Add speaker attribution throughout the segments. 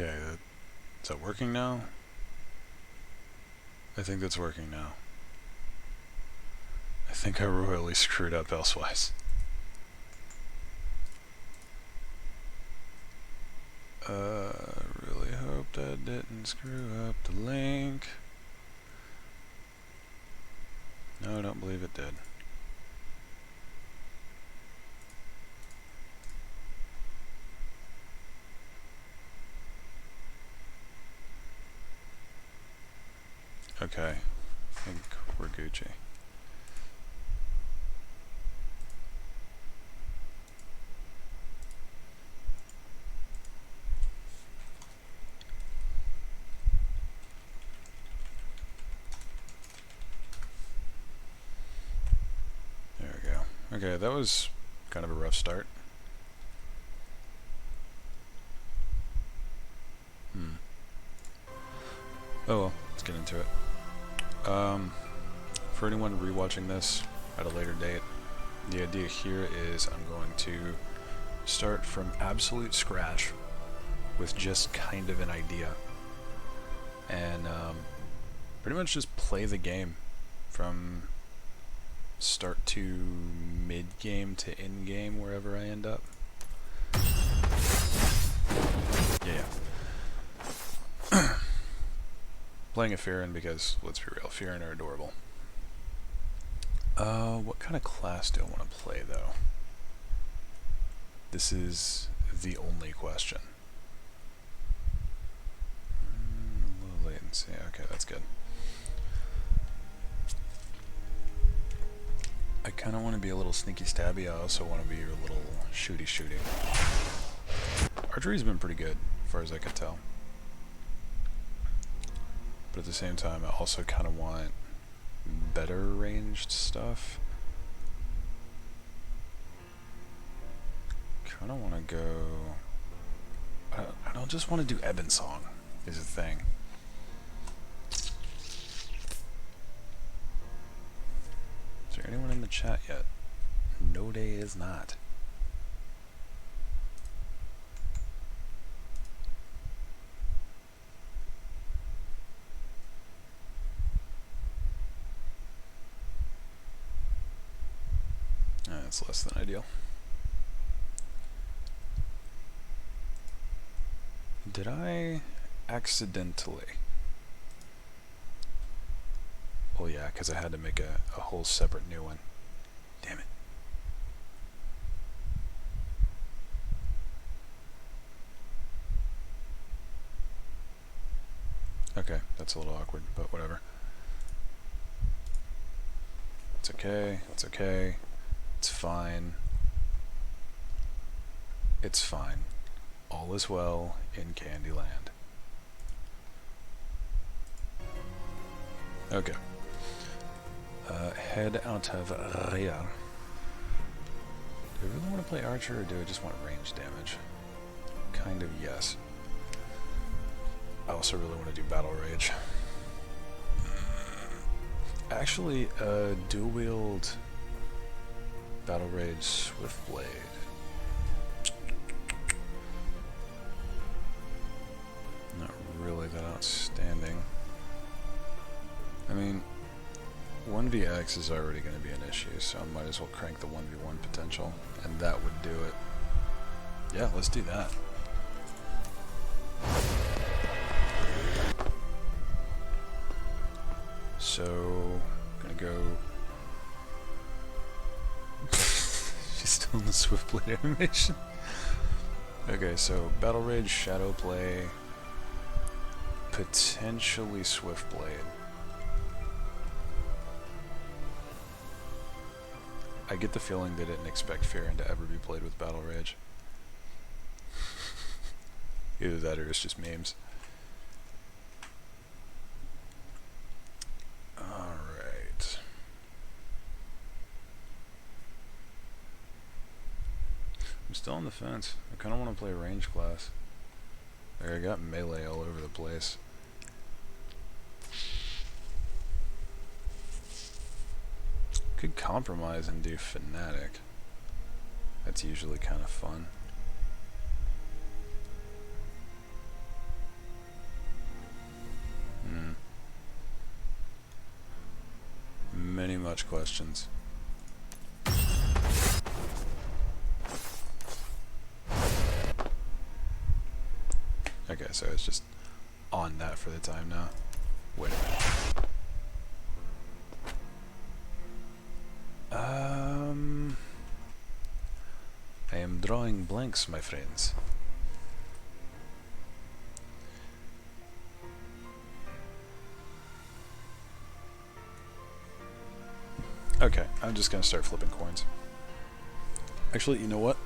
Speaker 1: Okay, is that working now? I think that's working now. I think I royally screwed up elsewise. Really hope that didn't screw up the link. No, I don't believe it did. Okay, I think we're Gucci. There we go. Okay, that was kind of a rough start. Oh well, let's get into it. For anyone rewatching this at a later date, the idea here is I'm going to start from absolute scratch with just kind of an idea, and pretty much just play the game from start to mid-game to in-game, wherever I end up. Yeah. Playing a Fearin because, let's be real, Fearin are adorable. What kind of class do I want to play, though? This is the only question. Low latency, okay, that's good. I kind of want to be a little sneaky stabby. I also want to be your little shooty. Archery's been pretty good, as far as I could tell. But at the same time, I also kind of want better ranged stuff. Kind of want to go... I don't just want to do Ebon Song, is the thing. Is there anyone in the chat yet? No, day is not. That's less than ideal. Did I accidentally? Well, yeah, because I had to make a whole separate new one. Damn it. Okay, that's a little awkward, but whatever. It's okay, it's okay. It's fine. It's fine. All is well in Candyland. Okay. Head out of Ria. Do I really want to play Archer, or do I just want range damage? Kind of yes. I also really want to do Battle Rage. Actually, dual wield Battle Rage Swift Blade. Not really that outstanding. I mean, 1vx is already going to be an issue, so I might as well crank the 1v1 potential, and that would do it. Yeah, let's do that. So, gonna go... She's still in the Swift Blade animation. Okay, so Battle Rage, Shadow Play, potentially Swift Blade. I get the feeling they didn't expect Fearin to ever be played with Battle Rage. Either that or it's just memes. Alright. I'm still on the fence. I kind of want to play a range class. Like, I got melee all over the place. Could compromise and do Fanatic. That's usually kind of fun. such questions. Okay, so it's just on that for the time now. Wait a minute. I am drawing blanks, my friends. Okay, I'm just gonna start flipping coins. Actually, you know what?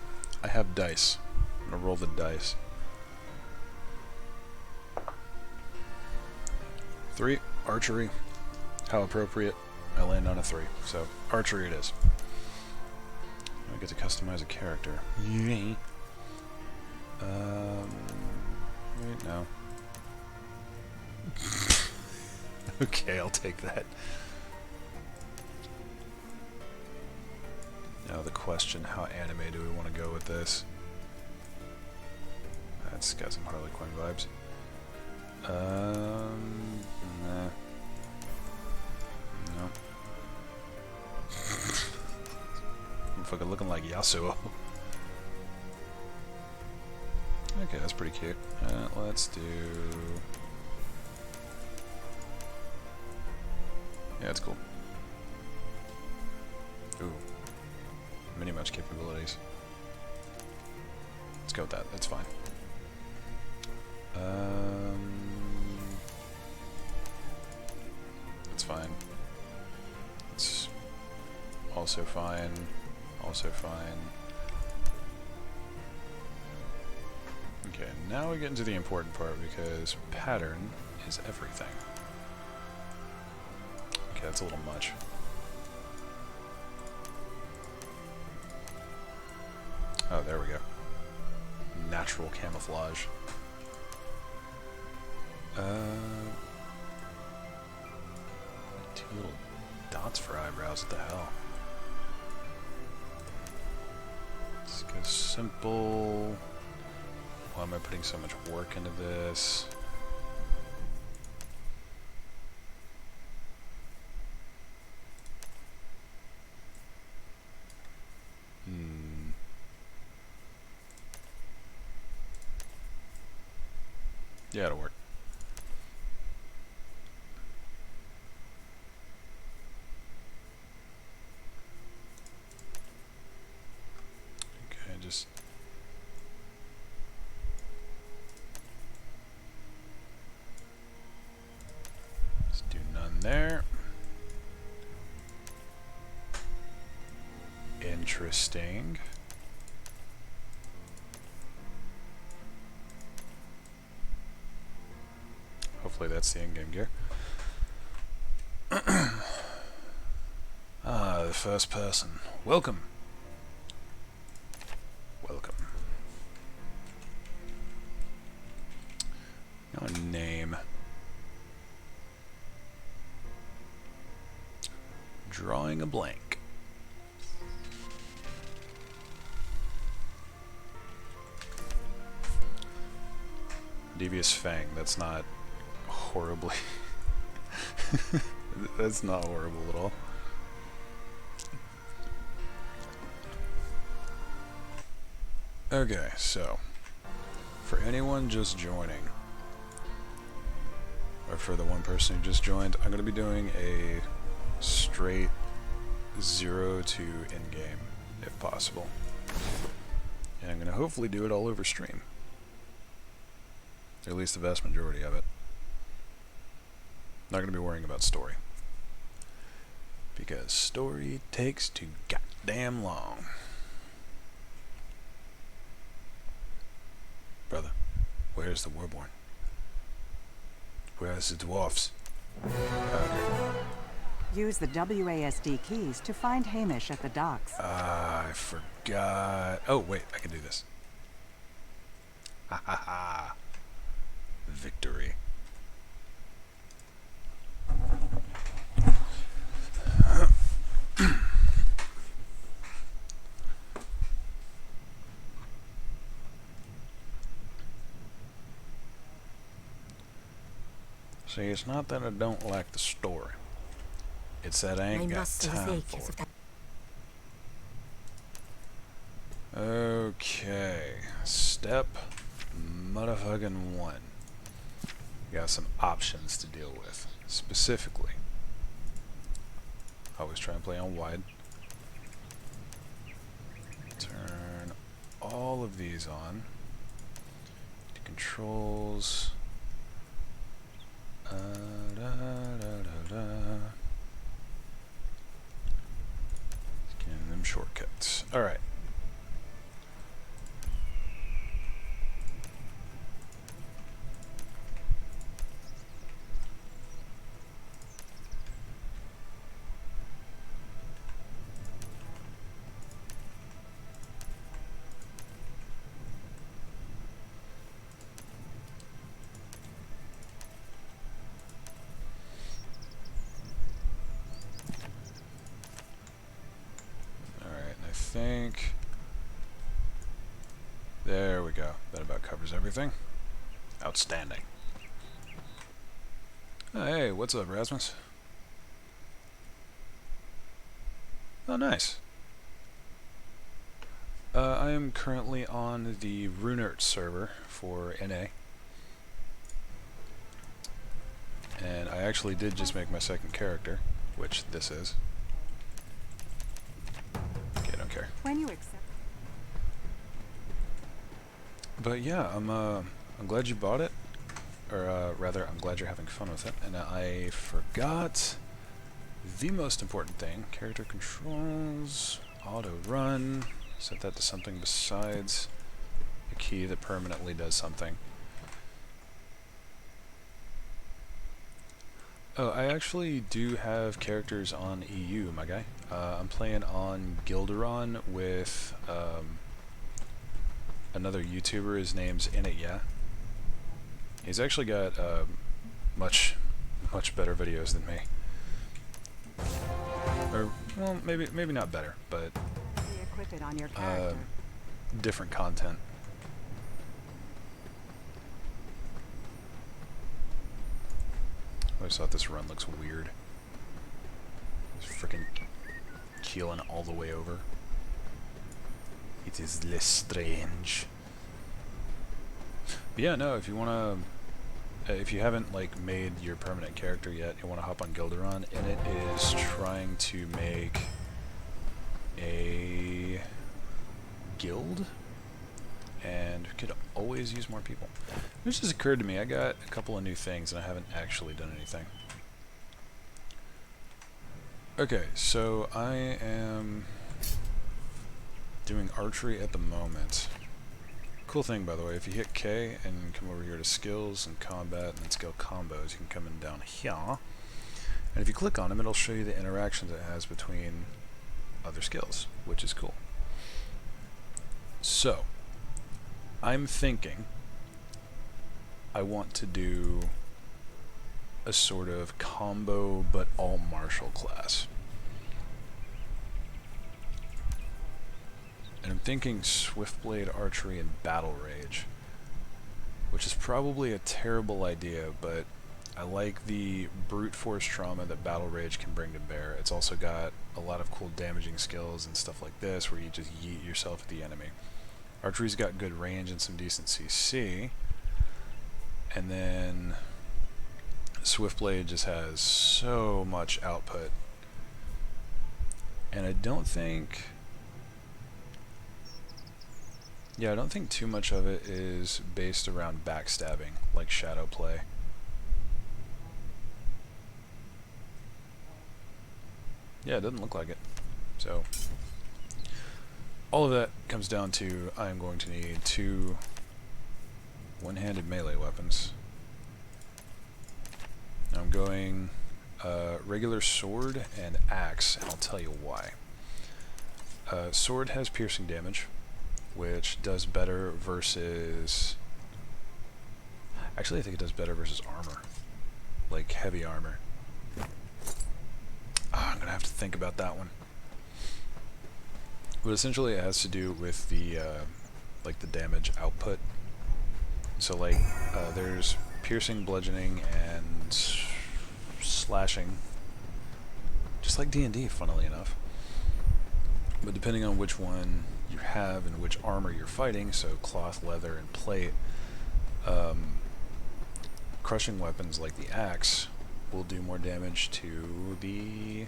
Speaker 1: I have dice. I'm gonna roll the dice. 3, archery. How appropriate. I land on a 3. So, archery it is. I get to customize a character. Yay. Wait, no. Okay, I'll take that. Now the question, how anime do we want to go with this? That's got some Harley Quinn vibes. Nah. No. I'm fucking looking like Yasuo. Okay, that's pretty cute. Let's do... Yeah, it's cool. Ooh. Mini match capabilities. Let's go with that. That's fine. That's fine. It's also fine. Also fine. Okay, now we get into the important part because pattern is everything. Okay, that's a little much. Oh, there we go. Natural camouflage. Two little dots for eyebrows, what the hell? Let's go simple. Why am I putting so much work into this? Yeah, it'll work. Okay, just do none there. Interesting. Hopefully that's the in-game gear. Ah, the first person. Welcome. Welcome. Now a name. Drawing a blank. Devious Fang. That's not horribly. That's not horrible at all. Okay, so for anyone just joining, or for the one person who just joined, I'm going to be doing a straight 0 to in-game, if possible. And I'm going to hopefully do it all over stream. At least the vast majority of it. Not going to be worrying about story. Because story takes too goddamn long. Brother, where's the Warborn? Where's the dwarfs?
Speaker 2: Use the WASD keys to find Hamish at the docks.
Speaker 1: I forgot. Oh, wait, I can do this. Ha ha ha. Victory. See, it's not that I don't like the story. It's that I ain't got time for. Okay, step motherfucking 1. We got some options to deal with. Specifically, always try and play on wide. Turn all of these on. Controls. Getting them shortcuts. Alright. I think there we go. That about covers everything. Outstanding. Oh, hey, what's up, Rasmus? Oh, nice. I am currently on the Runert server for NA. And I actually did just make my second character, which this is. Okay, I don't care.
Speaker 2: When you accept.
Speaker 1: But yeah, I'm glad you bought it, or rather, I'm glad you're having fun with it. And I forgot the most important thing: character controls, auto run. Set that to something besides a key that permanently does something. Oh, I actually do have characters on EU, my guy. I'm playing on Gilderon with another YouTuber. His name's InItYa. He's actually got much better videos than me. Or, well, maybe not better, but
Speaker 2: Equip it on your character.
Speaker 1: different content. I always thought this run looks weird. It's freaking keeling all the way over. It is less strange. But yeah, no, if you wanna, if you haven't like made your permanent character yet, you wanna hop on Gilderon, and it is trying to make a guild, and could always use more people. This just occurred to me, I got a couple of new things and I haven't actually done anything. Okay, so I am doing archery at the moment. Cool thing, by the way, if you hit K and come over here to skills and combat and then skill combos, you can come in down here. And if you click on them, it'll show you the interactions it has between other skills, which is cool. So, I'm thinking I want to do a sort of combo but all martial class. And I'm thinking Swiftblade Archery and Battle Rage, which is probably a terrible idea, but I like the brute force trauma that Battle Rage can bring to bear. It's also got a lot of cool damaging skills and stuff like this where you just yeet yourself at the enemy. Archery's got good range and some decent CC, and then Swiftblade just has so much output, and I don't think too much of it is based around backstabbing like shadow play. Yeah, it doesn't look like it. So all of that comes down to I'm going to need 2 one-handed melee weapons. I'm going regular sword and axe, and I'll tell you why. Sword has piercing damage, which does better versus... Actually, I think it does better versus armor. Like heavy armor. I'm gonna have to think about that one. But essentially it has to do with the like the damage output. So like there's piercing, bludgeoning, and slashing. just like D&D, funnily enough. But depending on which one you have and which armor you're fighting, so cloth, leather, and plate, crushing weapons like the axe will do more damage to the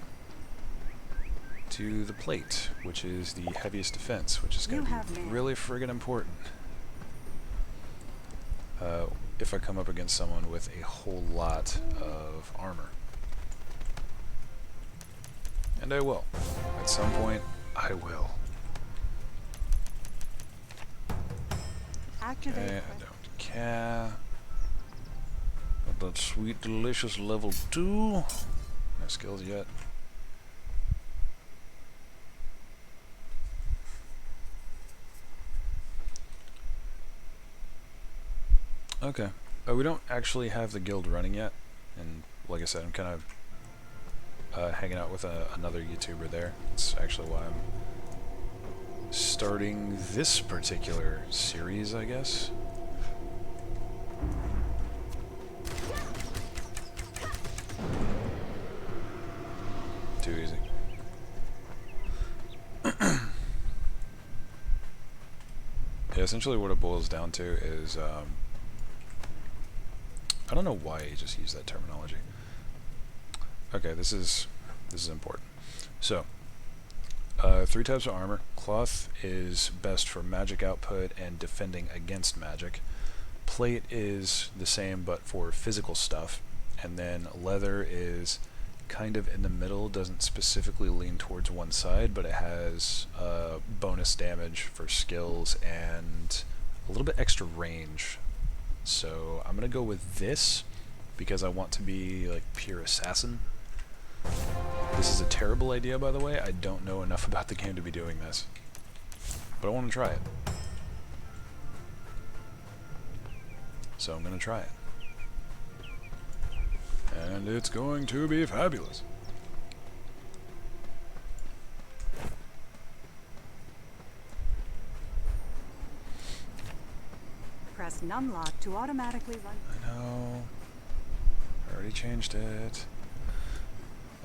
Speaker 1: plate, which is the heaviest defense, which is going to be really friggin' important. If I come up against someone with a whole lot of armor. And I will. At some point, I will. Okay, I don't care. Got that sweet, delicious level 2. No skills yet. Okay. We don't actually have the guild running yet, and like I said, I'm kind of hanging out with another YouTuber there. That's actually why I'm starting this particular series, I guess. Too easy. Yeah, essentially what it boils down to is, I don't know why he just used that terminology. Okay, this is important. So, 3 types of armor. Cloth is best for magic output and defending against magic. Plate is the same but for physical stuff. And then leather is kind of in the middle, doesn't specifically lean towards one side, but it has bonus damage for skills and a little bit extra range. So I'm gonna go with this because I want to be like pure assassin. This is a terrible idea, by the way. I don't know enough about the game to be doing this, but I want to try it. So I'm gonna try it. And it's going to be fabulous.
Speaker 2: Press numlock to automatically run.
Speaker 1: I know. I already changed it.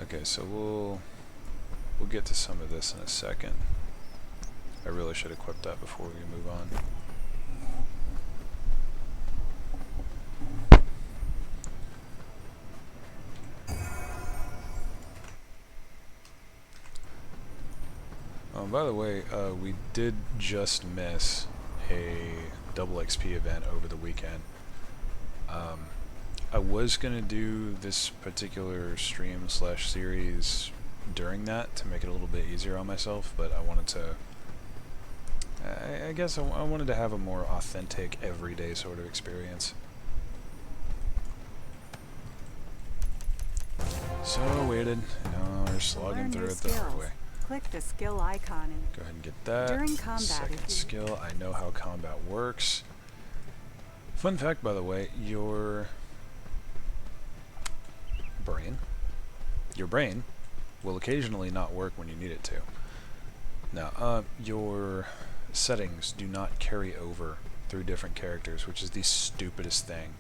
Speaker 1: Okay, so we'll get to some of this in a second. I really should equip that before we move on. By the way, we did just miss a double XP event over the weekend. I was going to do this particular stream / series during that to make it a little bit easier on myself, but I wanted to, I guess I wanted to have a more authentic, everyday sort of experience. So I waited, now we're slogging through it the hard way.
Speaker 2: Click the skill icon and
Speaker 1: go ahead and get that.
Speaker 2: During combat,
Speaker 1: second skill, I know how combat works. Fun fact, by the way, your brain will occasionally not work when you need it to. Now, your settings do not carry over through different characters, which is the stupidest thing.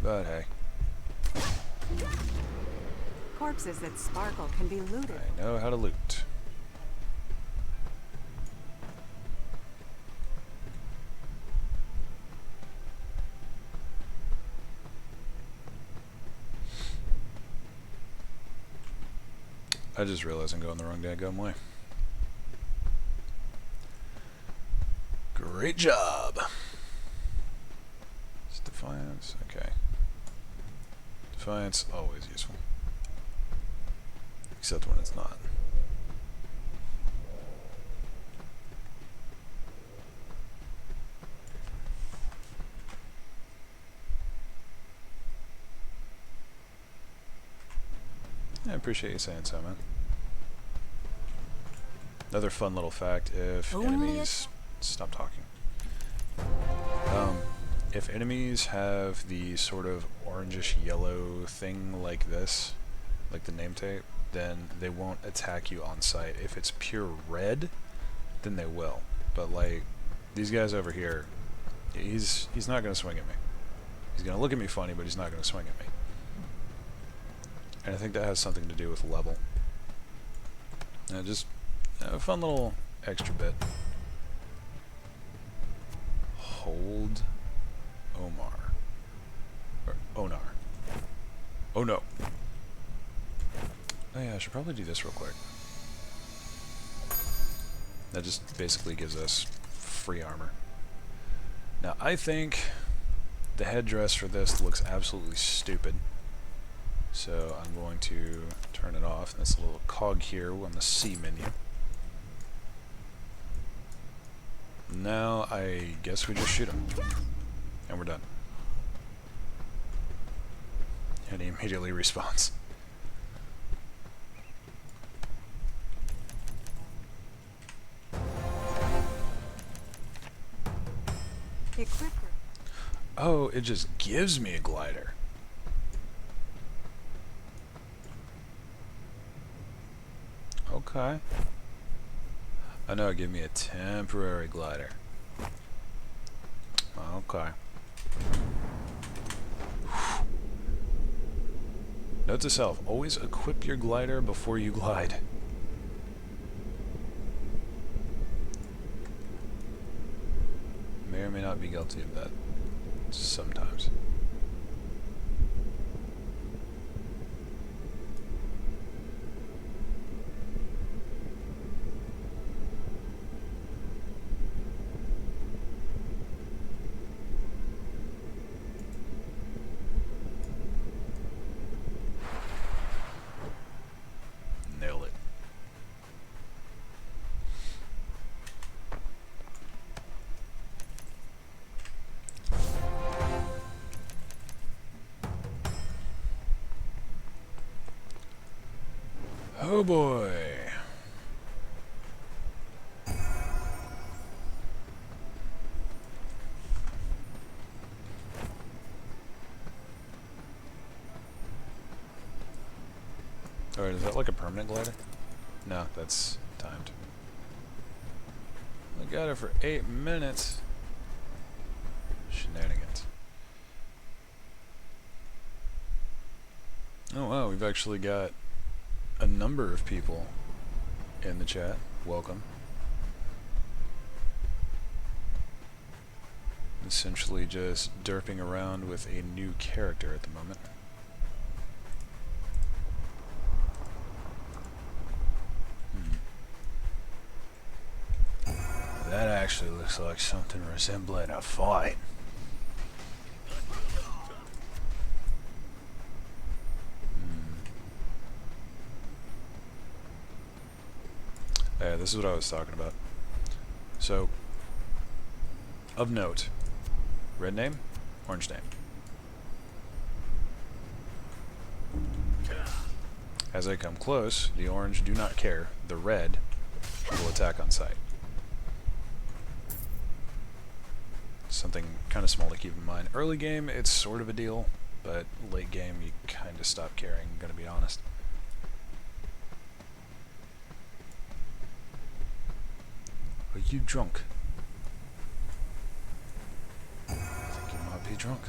Speaker 1: But hey.
Speaker 2: Corpses that sparkle can be looted.
Speaker 1: I know how to loot. I just realized I'm going the wrong daggone way. Great job! It's Defiance, okay. Defiance, always useful. Except when it's not. I appreciate you saying so, man. Another fun little fact, if enemies... Stop talking. If enemies have the sort of orangish yellow thing like this, like the name tape, then they won't attack you on sight. If it's pure red, then they will. But like, these guys over here, he's not going to swing at me. He's going to look at me funny, but he's not going to swing at me. And I think that has something to do with level. Just a fun little extra bit. Hold Omar. Or Onar. Oh no. Oh yeah, I should probably do this real quick. That just basically gives us free armor. Now I think the headdress for this looks absolutely stupid. So I'm going to turn it off. That's a little cog here on the C menu. Now I guess we just shoot him. And we're done. And he immediately respawns.
Speaker 2: Equip.
Speaker 1: Oh, it just gives me a glider. Okay. I know it gave me a temporary glider. Okay. Note to self, always equip your glider before you glide. May or may not be guilty of that sometimes. Nailed it. Oh boy. Alright, is that like a permanent glider? No, that's timed. I got it for 8 minutes. Shenanigans. Oh wow, we've actually got a number of people in the chat. Welcome. Essentially just derping around with a new character at the moment. That actually looks like something resembling a fight. Yeah, this is what I was talking about. So, of note, red name, orange name. As I come close, the orange do not care. The red will attack on sight. Something kind of small to keep in mind. Early game, it's sort of a deal, but late game, you kind of stop caring, I'm gonna be honest. Are you drunk? I think you might be drunk.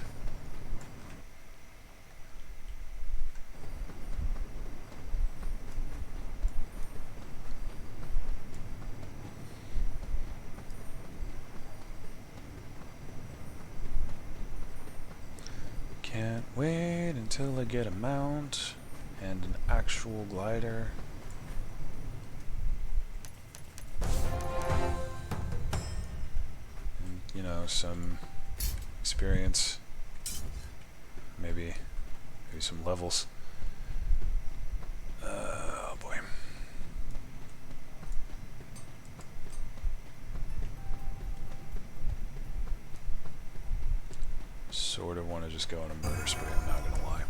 Speaker 1: Can't wait until I get a mount and an actual glider. And, you know, some experience, maybe some levels. Oh boy. Sort of want to just go on a murder spree, I'm not gonna lie.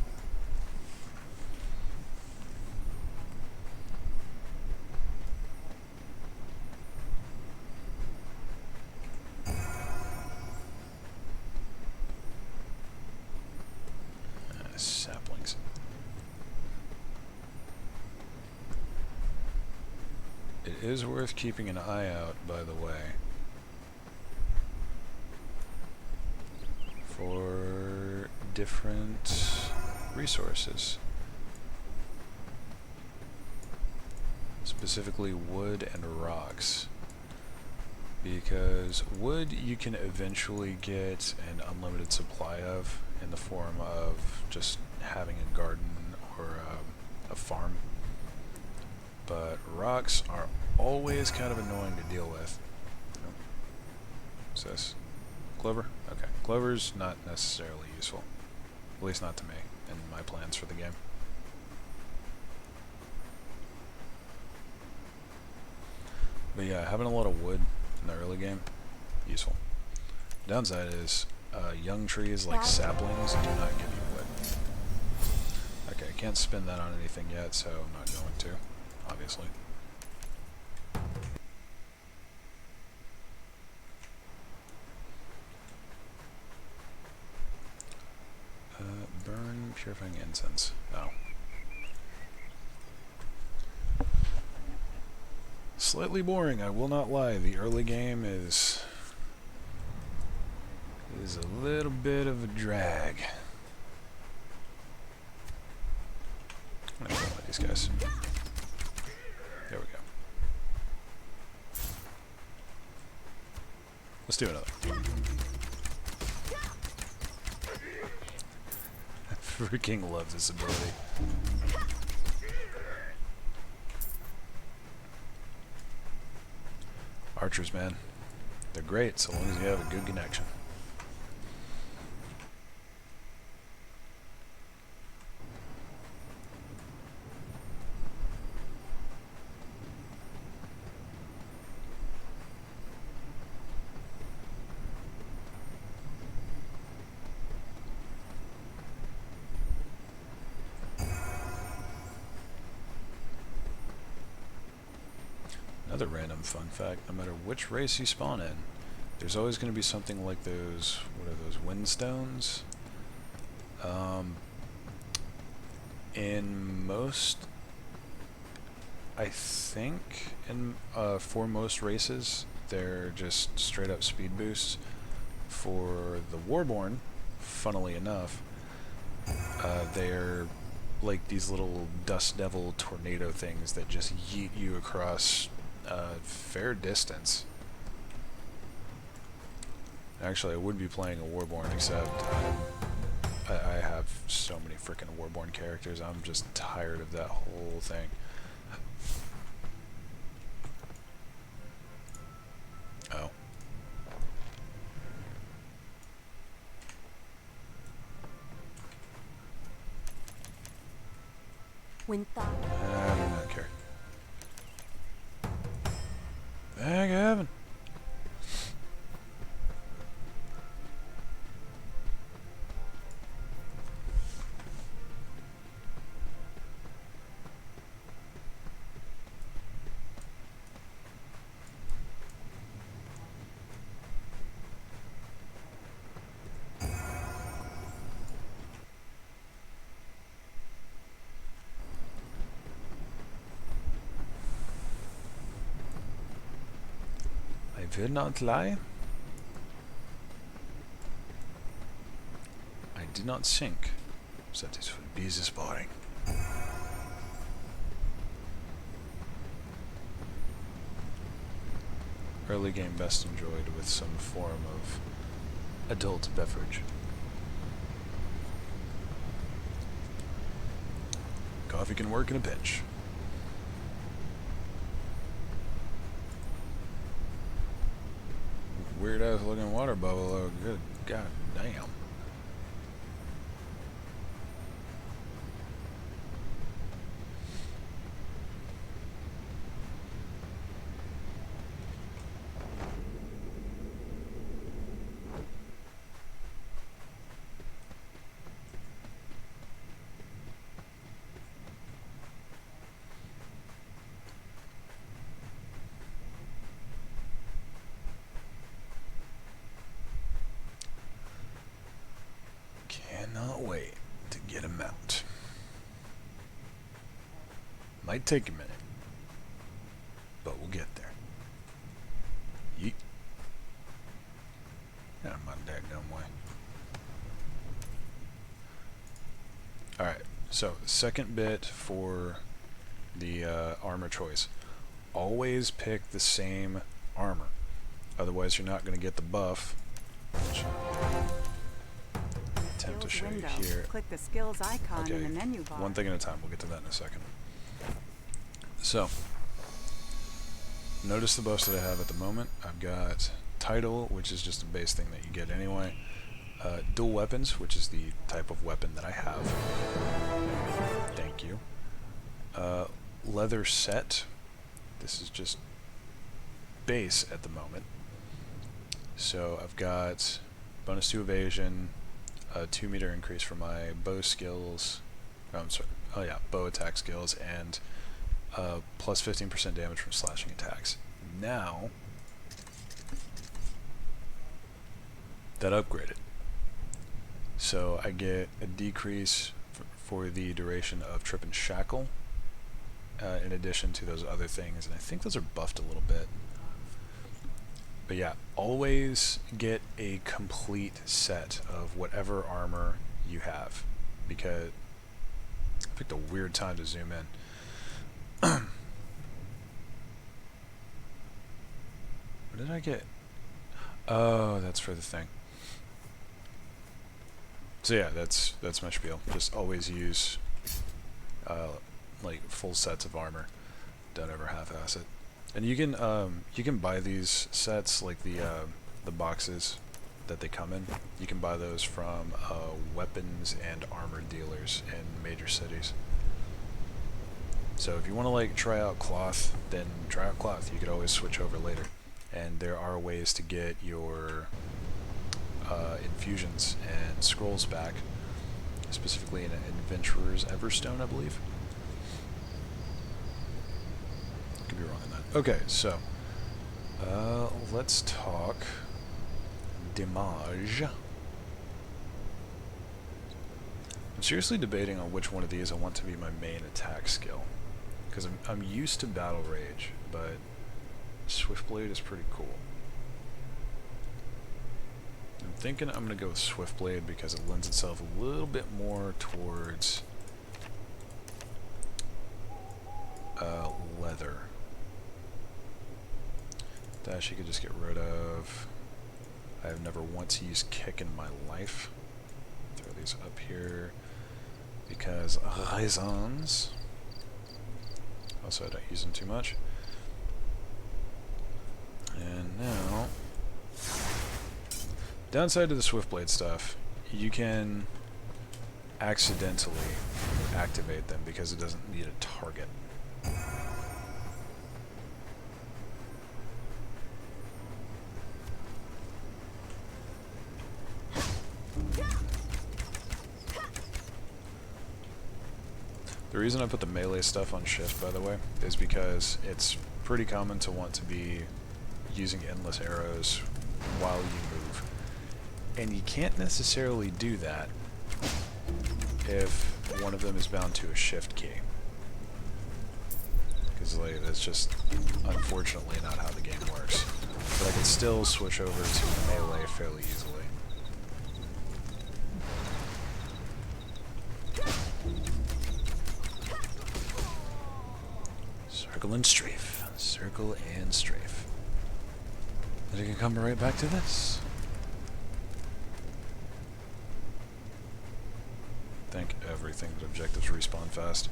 Speaker 1: Saplings. It is worth keeping an eye out, by the way, for different resources. specifically wood and rocks. Because wood you can eventually get an unlimited supply of in the form of just having a garden or a farm. But rocks are always kind of annoying to deal with. What's this? Clover? Okay. Clover's not necessarily useful. At least not to me, in my plans for the game. But yeah, having a lot of wood in the early game, useful. Downside is, young trees like saplings do not give you wood. Okay, can't spend that on anything yet, so I'm not going to, obviously. Burn purifying incense. Oh. Slightly boring, I will not lie. The early game is a little bit of a drag. I'm gonna kill one of these guys. There we go. Let's do another. I freaking love this ability. Archers, man. They're great so long as you have a good connection. Another random fun fact, no matter which race you spawn in, there's always going to be something like those, what are those, windstones? In most, I think, for most races, they're just straight up speed boosts. For the Warborn, funnily enough, they're like these little dust devil tornado things that just yeet you across a fair distance. Actually, I would be playing a Warborn, except I have so many freaking Warborn characters. I'm just tired of that whole thing. Oh. I do not care. Thank heaven. I will not lie. I did not think that it would be this boring. Early game best enjoyed with some form of adult beverage. Coffee can work in a pinch. Weird ass looking water bubble though, good god damn. Cannot wait to get a mount. Might take a minute, but we'll get there. Yeet. Out of my daggone way. Alright, so second bit for the armor choice. Always pick the same armor. Otherwise, you're not going to get the buff. Which attempt to show you here.
Speaker 2: Click the skills icon in the menu bar.
Speaker 1: One thing at a time. We'll get to that in a second. So, notice the buffs that I have at the moment. I've got title, which is just a base thing that you get anyway. Dual weapons, which is the type of weapon that I have. Thank you. Leather set. This is just base at the moment. So I've got bonus to evasion, a 2-meter increase for my bow skills. Oh, I'm sorry. Oh yeah, bow attack skills, and plus 15% damage from slashing attacks. Now that upgraded. So I get a decrease for the duration of trip and shackle, in addition to those other things, and I think those are buffed a little bit. But yeah, always get a complete set of whatever armor you have, because I picked a weird time to zoom in. What did I get? Oh, that's for the thing. So yeah, that's my spiel. Just always use like full sets of armor. Don't ever half-ass it. And you can buy these sets, like the boxes that they come in. You can buy those from weapons and armor dealers in major cities. So if you want to like try out cloth, then try out cloth. You could always switch over later. And there are ways to get your infusions and scrolls back, specifically in an Adventurer's Everstone, I believe. Could be wrong on that. Okay, so let's talk damage. I'm seriously debating on which one of these I want to be my main attack skill, because I'm used to Battle Rage, but Swiftblade is pretty cool. I'm thinking I'm going to go with Swiftblade because it lends itself a little bit more towards leather. Dash you could just get rid of. I have never once used kick in my life. Throw these up here because raisons. Also, I don't use them too much. And now, downside to the Swiftblade stuff, you can accidentally activate them because it doesn't need a target. The reason I put the melee stuff on shift, by the way, is because it's pretty common to want to be using endless arrows while you move. And you can't necessarily do that if one of them is bound to a shift key. Because like, that's just unfortunately not how the game works. But I can still switch over to melee fairly easily. Circle and strafe. Circle and strafe. And you can come right back to this. Thank everything that objectives respawn fast.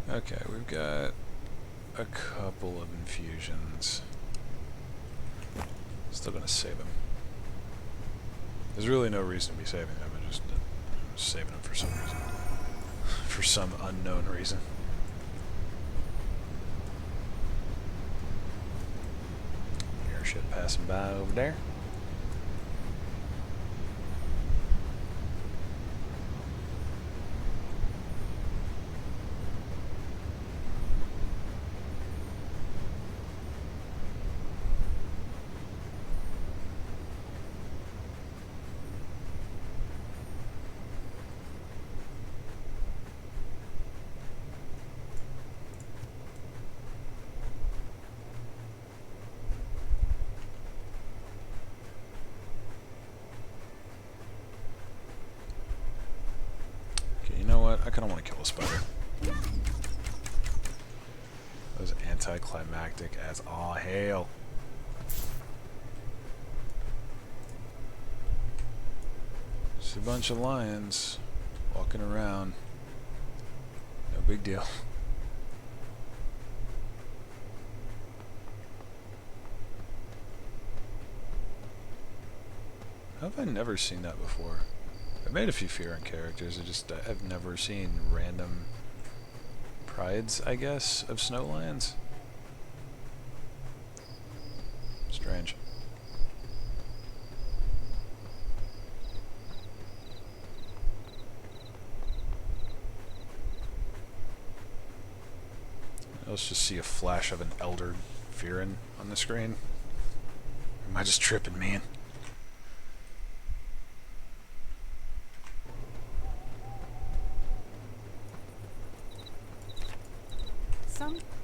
Speaker 1: Okay, we've got a couple of infusions. Still gonna save them. There's really no reason to be saving them. I'm just saving them for some reason. For some unknown reason. Airship passing by over there. kind of want to kill a spider. That was anticlimactic as all hell. Just a bunch of lions walking around. No big deal. How have I never seen that before? I've made a few Fearon characters, I've never seen random prides, I guess, of snow lions. Strange. Let's just see a flash of an elder Fearon on the screen. Or am I just tripping, man?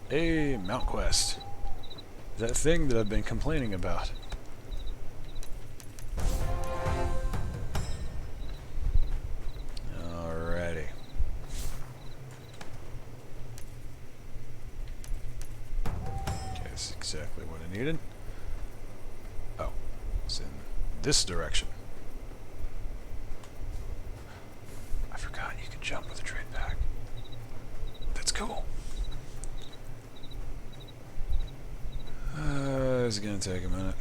Speaker 1: Hey, Mount Quest. That thing that I've been complaining about. Alrighty. Okay, that's exactly what I needed. Oh, it's in this direction. I forgot you can jump with a trade pack. That's cool. It's gonna take a minute.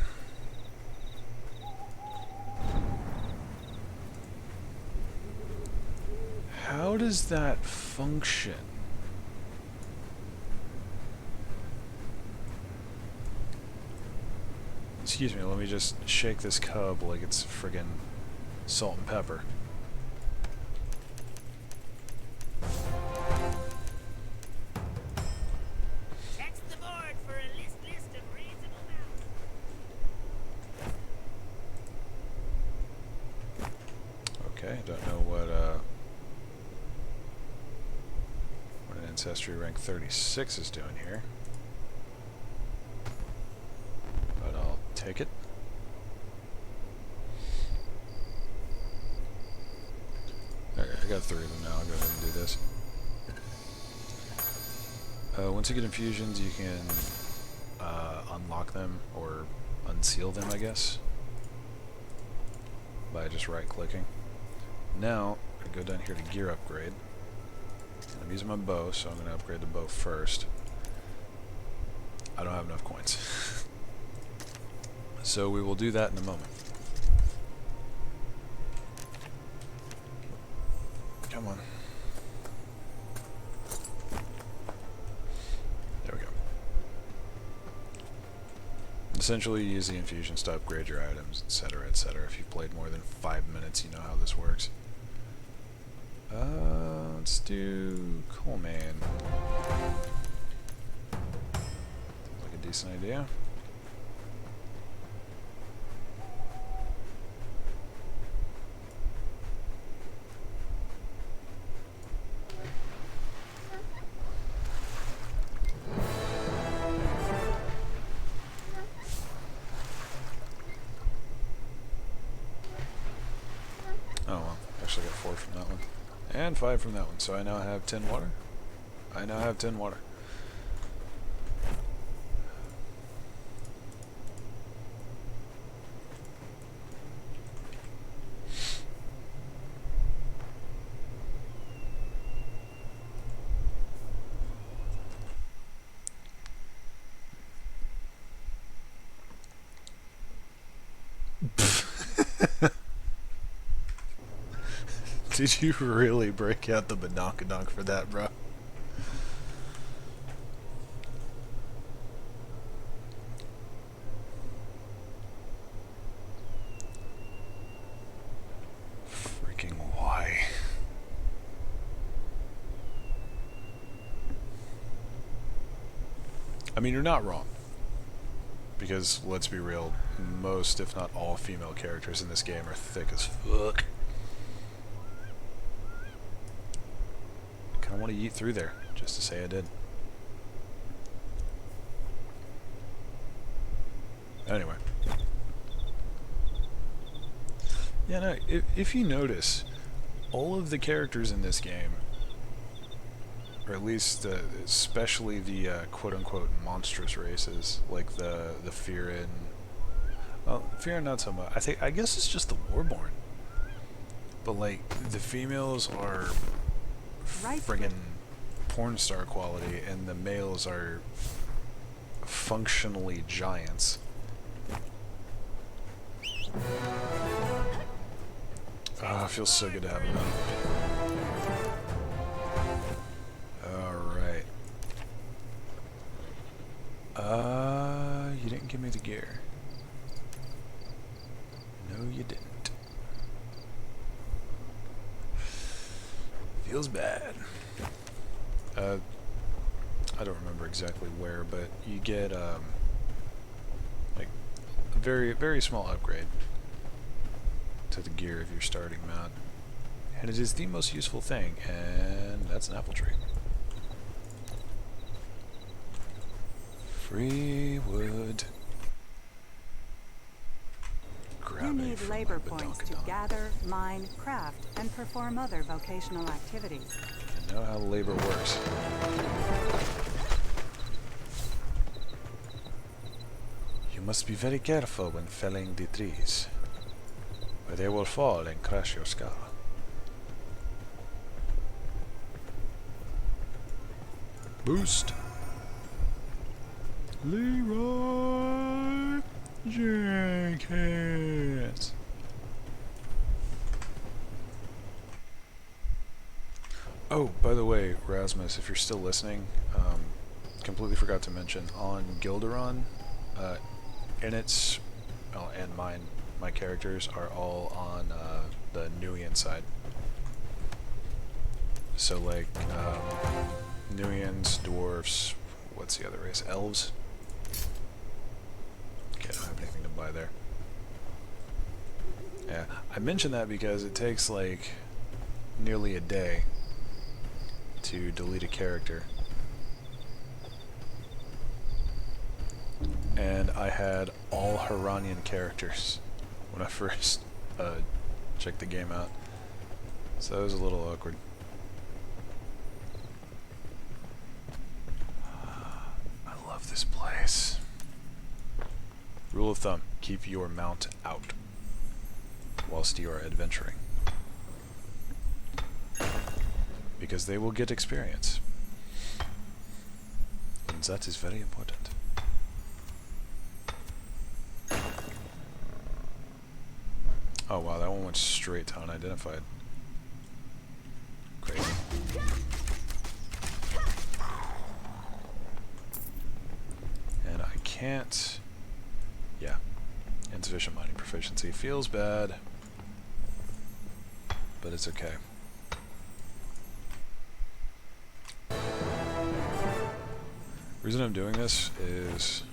Speaker 1: How does that function? Excuse me, let me just shake this cub like it's friggin' salt and pepper. Okay, I don't know what an Ancestry rank 36 is doing here. But I'll take it. Okay, I got 3 of them now. I'll go ahead and do this. Once you get infusions, you can unlock them or unseal them, I guess, by just right-clicking. Now, I go down here to gear upgrade. I'm using my bow, so I'm going to upgrade the bow first. I don't have enough coins. So we will do that in a moment. Come on. There we go. Essentially, you use the infusions to upgrade your items, etc., etc. If you've played more than 5 minutes, you know how this works. Let's do Coalman. Seems like a decent idea. Oh well, actually got 4 from that one. And 5 from that one, so I now have 10 water. I now have 10 water. Did you really break out the badonkadonk for that, bro? Freaking why? I mean, you're not wrong. Because, let's be real, most, if not all, female characters in this game are thick as fuck. I want to yeet through there, just to say I did. Anyway. Yeah, no, if you notice, all of the characters in this game or at least especially the quote-unquote monstrous races, like the Fearin. Well, Fearin not so much. I guess it's just the Warborn. But like the females are friggin' porn star quality, and the males are functionally giants. Oh, it feels so good to have them out. Alright. You didn't give me the gear. No, you didn't. Feels bad. I don't remember exactly where, but you get, like, a very, very small upgrade to the gear if you're starting mount. And it is the most useful thing, and that's an apple tree. Free wood.
Speaker 2: You need labor points to gather, mine, craft, and perform other vocational activities.
Speaker 1: I know how labor works. You must be very careful when felling the trees, or they will fall and crush your skull. Boost! Leroy Jenkins! Oh, by the way, Rasmus, if you're still listening, completely forgot to mention, on Gilderon, Init's, and my characters are all on the Nuian side. So like, Nuians, dwarves, what's the other race? Elves? Okay, I don't have anything to buy there. Yeah, I mention that because it takes like nearly a day to delete a character. And I had all Haranian characters when I first checked the game out. So that was a little awkward. I love this place. Rule of thumb, keep your mount out whilst you are adventuring, because they will get experience, and that is very important. Oh wow, that one went straight to unidentified. Crazy. And I can't... Yeah. Insufficient mining proficiency. Feels bad, but it's okay. The reason I'm doing this is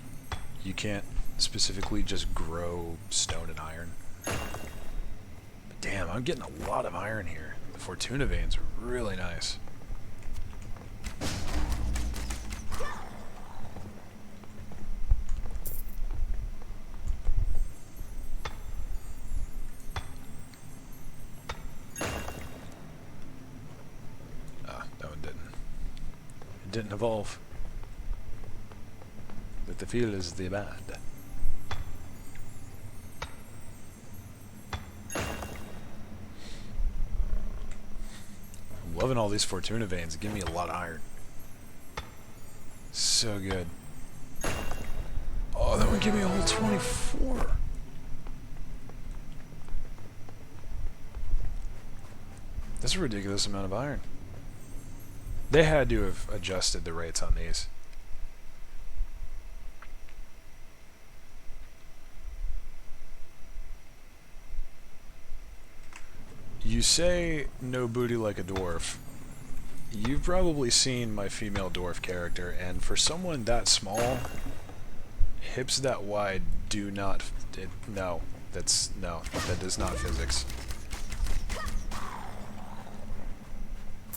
Speaker 1: you can't specifically just grow stone and iron. But damn, I'm getting a lot of iron here. The Fortuna veins are really nice. Didn't evolve. But the feel is the bad. I'm loving all these Fortuna veins. Give me a lot of iron. So good. Oh, that would give me a whole 24. That's a ridiculous amount of iron. They had to have adjusted the rates on these. You say no booty like a dwarf. You've probably seen my female dwarf character, and for someone that small, hips that wide do not... no, that does not physics.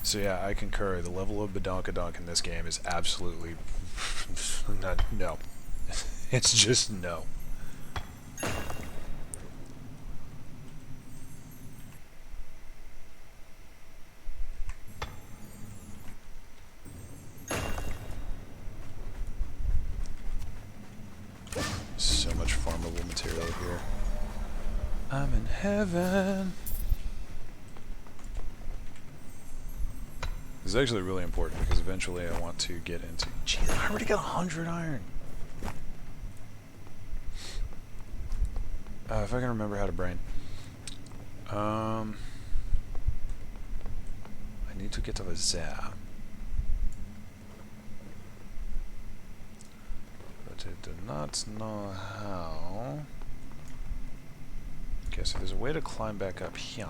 Speaker 1: So yeah, I concur. The level of badonkadonk in this game is absolutely not, no. It's just no. material here. I'm in heaven. This is actually really important because eventually I want to get into... Jeez, I already got 100 iron. If I can remember how to brain. I need to get to a Zap. But I do not know how. Okay, so there's a way to climb back up here.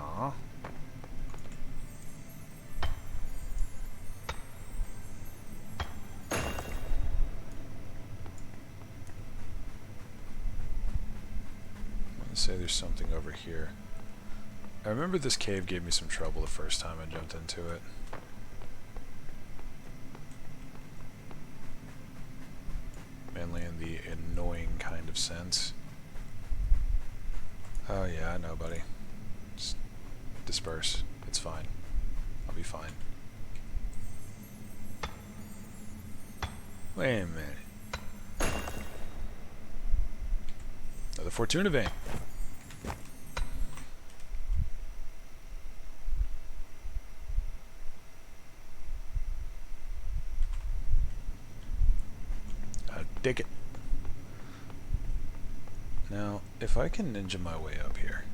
Speaker 1: Say there's something over here. I remember this cave gave me some trouble the first time I jumped into it. Mainly in the annoying kind of sense. Oh yeah, I know, buddy. Just disperse. It's fine. I'll be fine. Wait a minute. Another Fortuna vein. Dig it. Now, if I can ninja my way up here,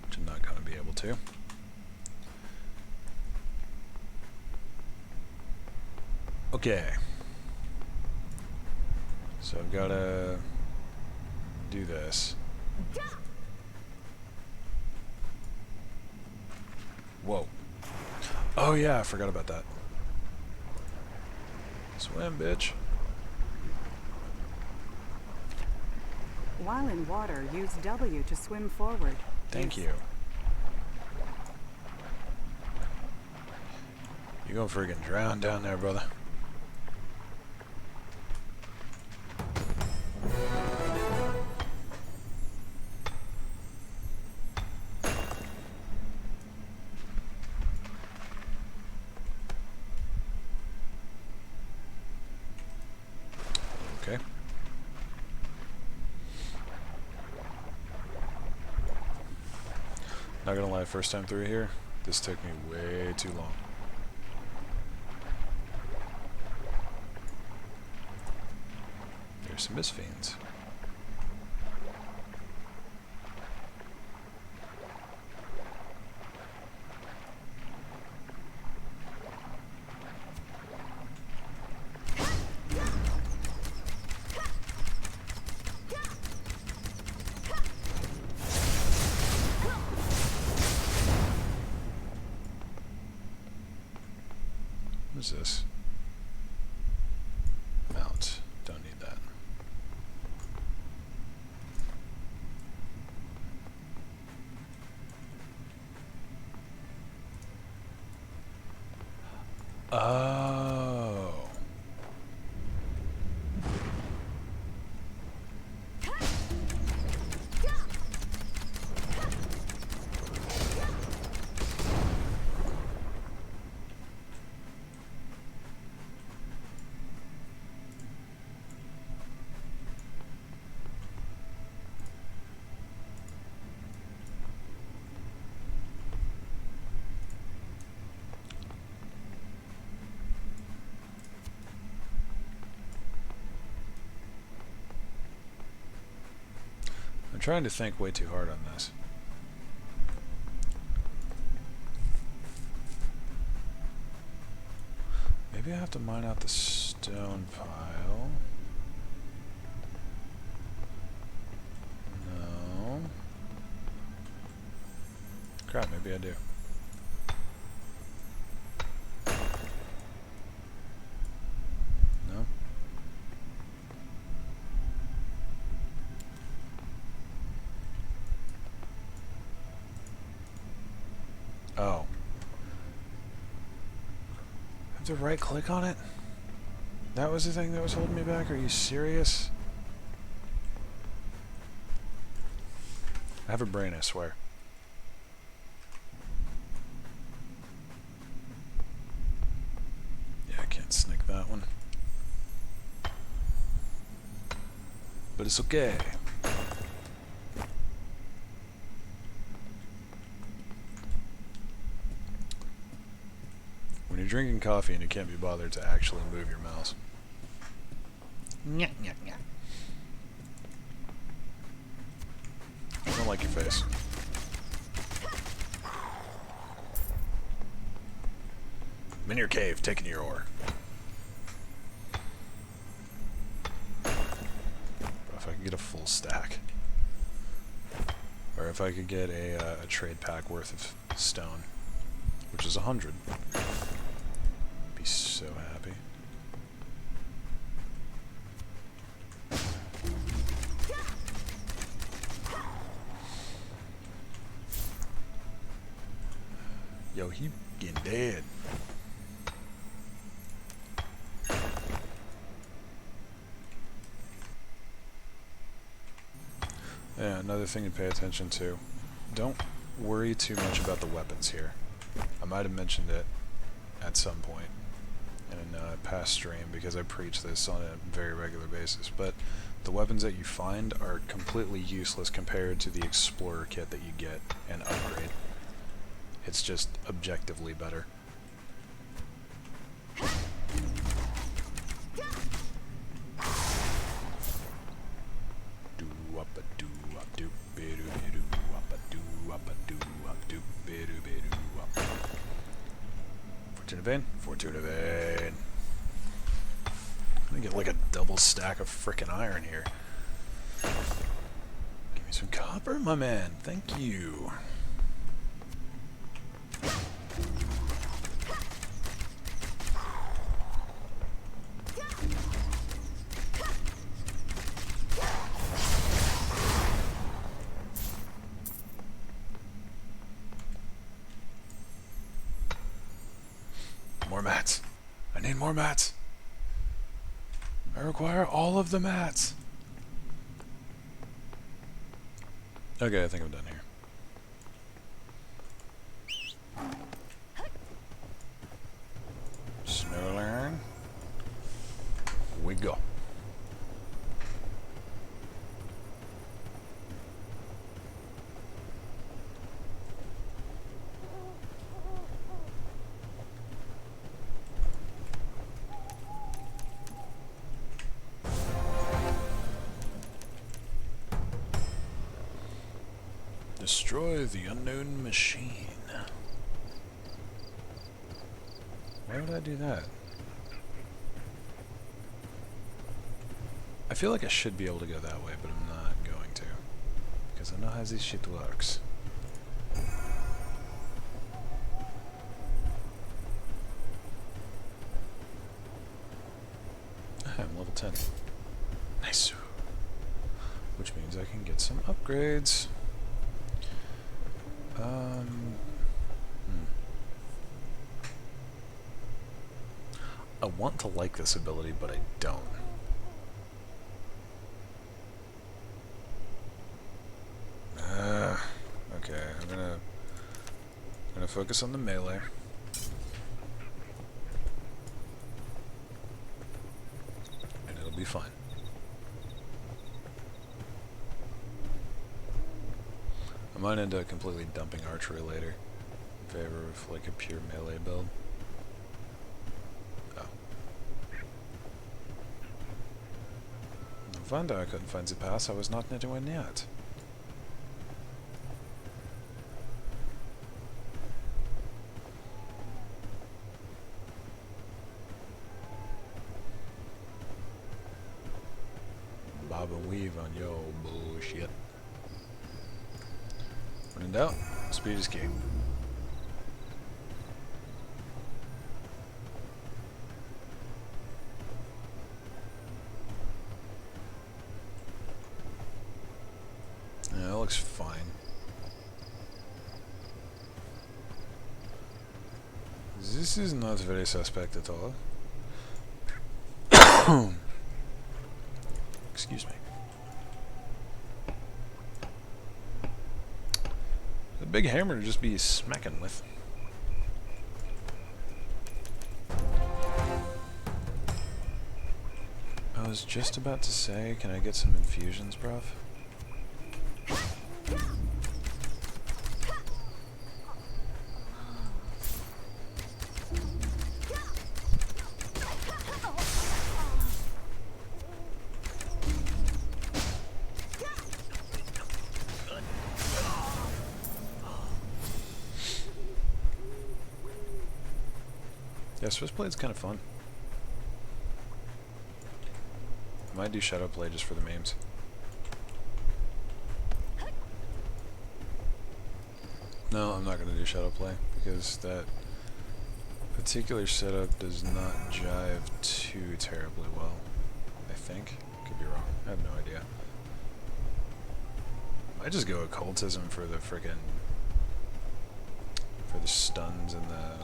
Speaker 1: which I'm not going to be able to. Okay. So I've got to do this. Whoa. Oh yeah, I forgot about that. Swim, bitch.
Speaker 2: While in water, use W to swim forward.
Speaker 1: Thank you. You gonna friggin' drown down there, brother. Okay. Not gonna lie, first time through here, this took me way too long. There's some misfiends. What is this? Mount. Don't need that. Oh. I'm trying to think way too hard on this. Maybe I have to mine out the stone pile. No. Crap, maybe I do. No? Oh. I have to right click on it? That was the thing that was holding me back? Are you serious? I have a brain, I swear. Yeah, I can't snick that one. But it's okay. drinking coffee and you can't be bothered to actually move your mouse. I don't like your face. I'm in your cave, taking your ore. If I could get a full stack. Or if I could get a trade pack worth of stone, which is 100. Be so happy. Yo, he getting dead. Yeah, another thing to pay attention to. Don't worry too much about the weapons here. I might have mentioned it at some point in a past stream because I preach this on a very regular basis, but the weapons that you find are completely useless compared to the Explorer kit that you get and upgrade. It's just objectively better. Fortuna Vein? Fortuna Vein. I'm gonna get like a double stack of frickin' iron here. Give me some copper, my man. Thank you. More mats. I need more mats. I require all of the mats. Okay, I think I'm done here. Snowland. We go. Destroy the unknown machine. Why would I do that? I feel like I should be able to go that way, but I'm not going to. Because I know how this shit works. I'm level 10. Nice. Which means I can get some upgrades. I want to like this ability, but I don't. Okay, I'm gonna focus on the melee. And it'll be fine. I might end up completely dumping archery later in favor of like a pure melee build. Oh. No wonder I couldn't find the pass, I was not anywhere near it. Bob and weave on your bullshit. When in doubt, speed is key. Yeah, that looks fine. This is not very suspect at all. Excuse me. A big hammer to just be smacking with. I was just about to say, can I get some infusions, bruv? Switchblade's kind of fun. I might do Shadow Play just for the memes. No, I'm not going to do Shadow Play, because that particular setup does not jive too terribly well, I think. Could be wrong. I have no idea. I just go Occultism for the frickin' for the stuns and the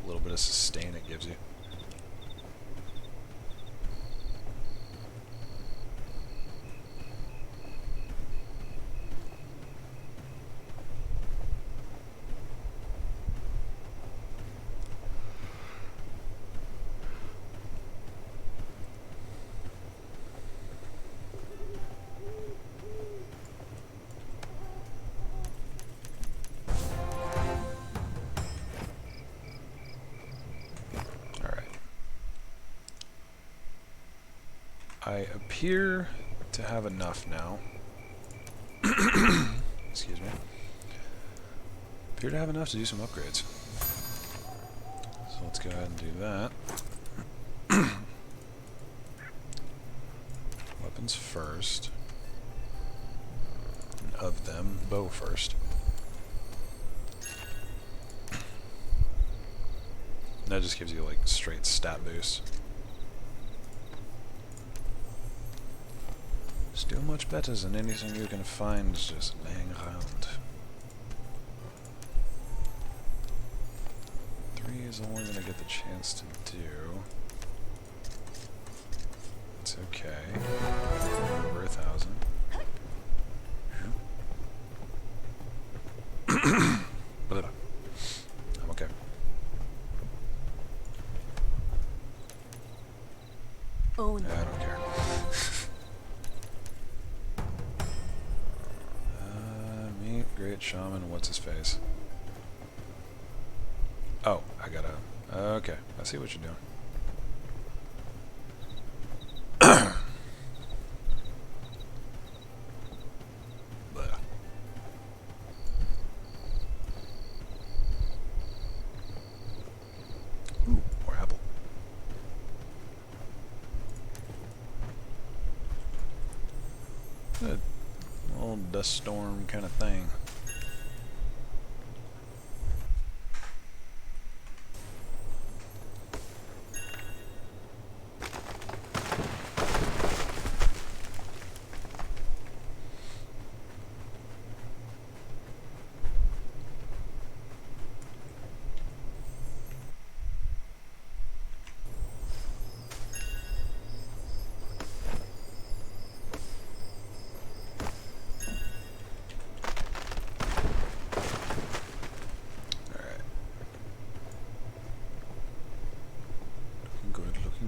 Speaker 1: little bit of sustain it gives you. I appear to have enough now. Excuse me. Appear to have enough to do some upgrades. So let's go ahead and do that. Weapons first. And of them, bow first. And that just gives you like straight stat boost. Still much better than anything you can find just laying around. 3 is the only one I get the chance to do. It's okay. Over 1,000. But I'm okay.
Speaker 2: Oh no.
Speaker 1: I don't care. Great Shaman, what's his face? Oh, I gotta... Okay, I see what you're doing. Blech. Ooh, more apple. A little dust storm kind of thing.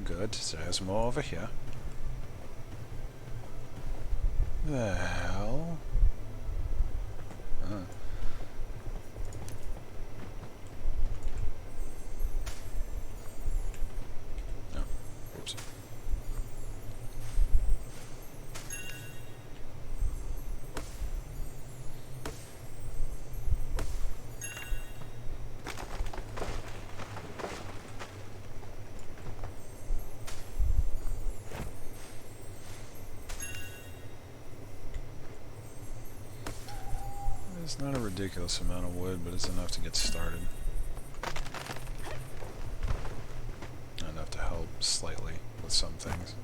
Speaker 1: Good, so there's more over here. The hell? Oh, oops. It's not a ridiculous amount of wood, but it's enough to get started. Enough to help slightly with some things.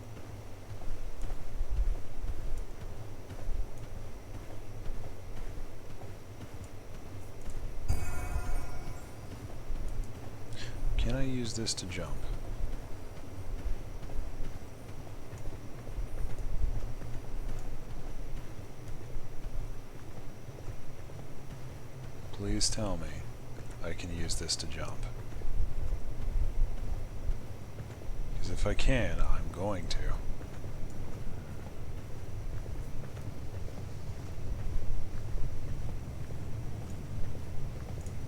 Speaker 1: Can I use this to jump? Please tell me I can use this to jump. Because if I can, I'm going to.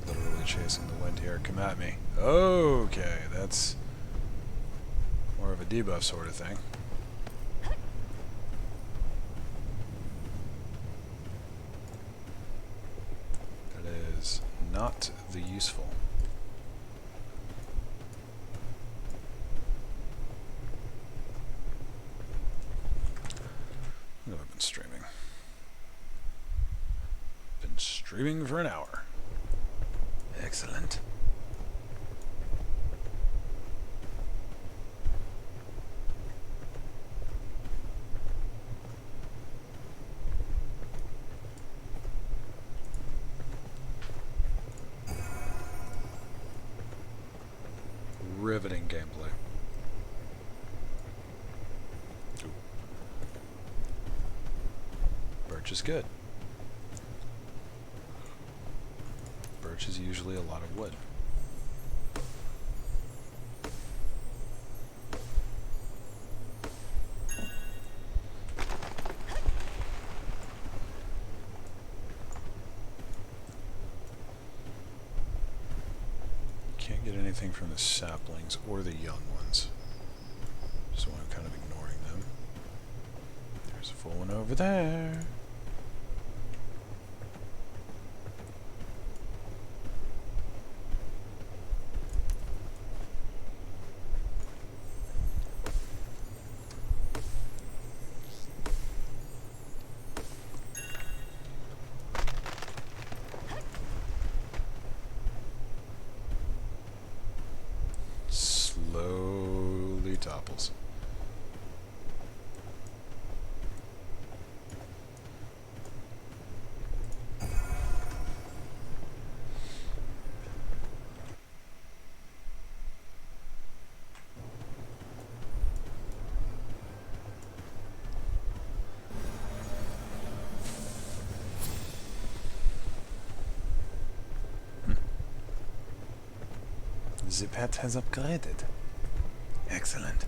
Speaker 1: Literally chasing the wind here. Come at me. Okay, that's more of a debuff sort of thing. Not the useful. been streaming? Been streaming for an hour. Excellent. Riveting gameplay. Ooh. Birch is good. Birch is usually a lot of wood. Can't get anything from the saplings or the young ones, so I'm kind of ignoring them. There's a full one over there. Slowly topples. The pet has upgraded. Excellent.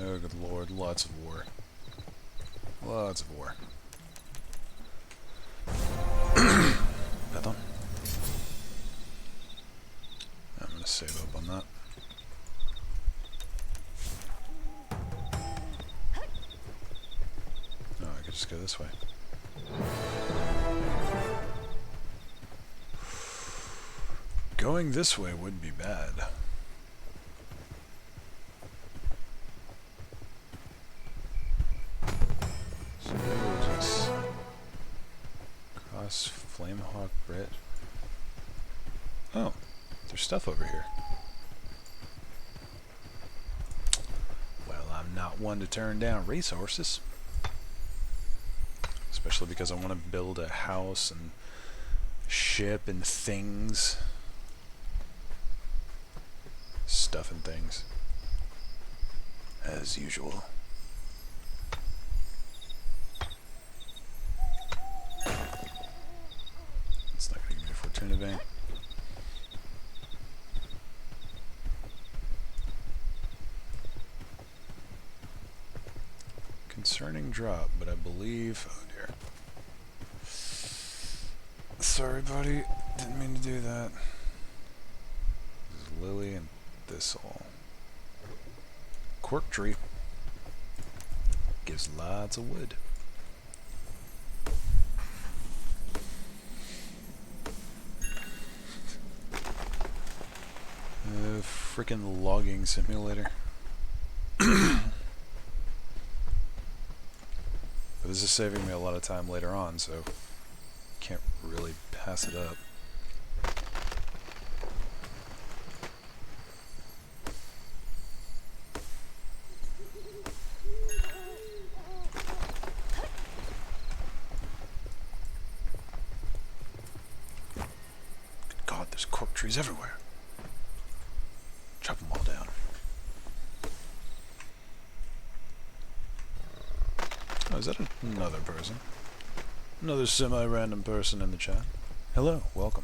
Speaker 1: Oh, good lord, lots of war. Lots of war. Pardon? I'm gonna save up on that. No, I could just go this way. Going this way would be bad. So maybe we'll just cross Flamehawk Bridge. Oh, there's stuff over here. Well, I'm not one to turn down resources. Especially because I want to build a house and ship and things. Stuff and things. As usual. It's not going to give me a Fortuna vein. Concerning drop, but I believe... Oh dear. Sorry, buddy. Didn't mean to do that. This is Lily and Thistle. Cork tree. Gives lots of wood. Frickin' logging simulator. But this is saving me a lot of time later on, so can't really pass it up. trees everywhere. Chop them all down. Oh, is that another person? Another semi-random person in the chat. Hello, welcome.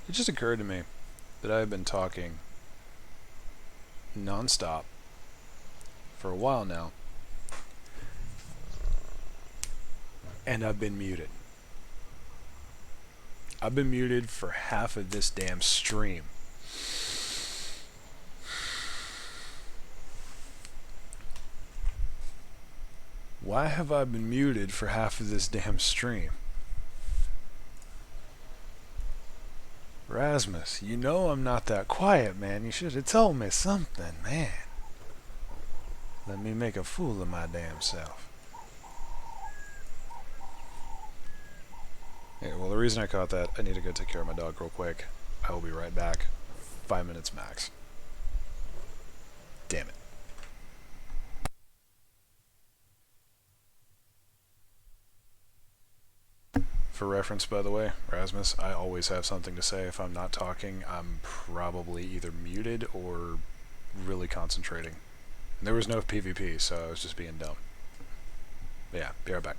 Speaker 1: It just occurred to me that I have been talking non-stop for a while now, and I've been muted. I've been muted for half of this damn stream. Why have I been muted for half of this damn stream? Rasmus, you know I'm not that quiet, man. You should have told me something, man. Let me make a fool of my damn self. Yeah, well, the reason I caught that, I need to go take care of my dog real quick. I will be right back. 5 minutes max. Damn it. For reference, by the way, Rasmus, I always have something to say. If I'm not talking, I'm probably either muted or really concentrating. And there was no PvP, so I was just being dumb. But yeah, be right back.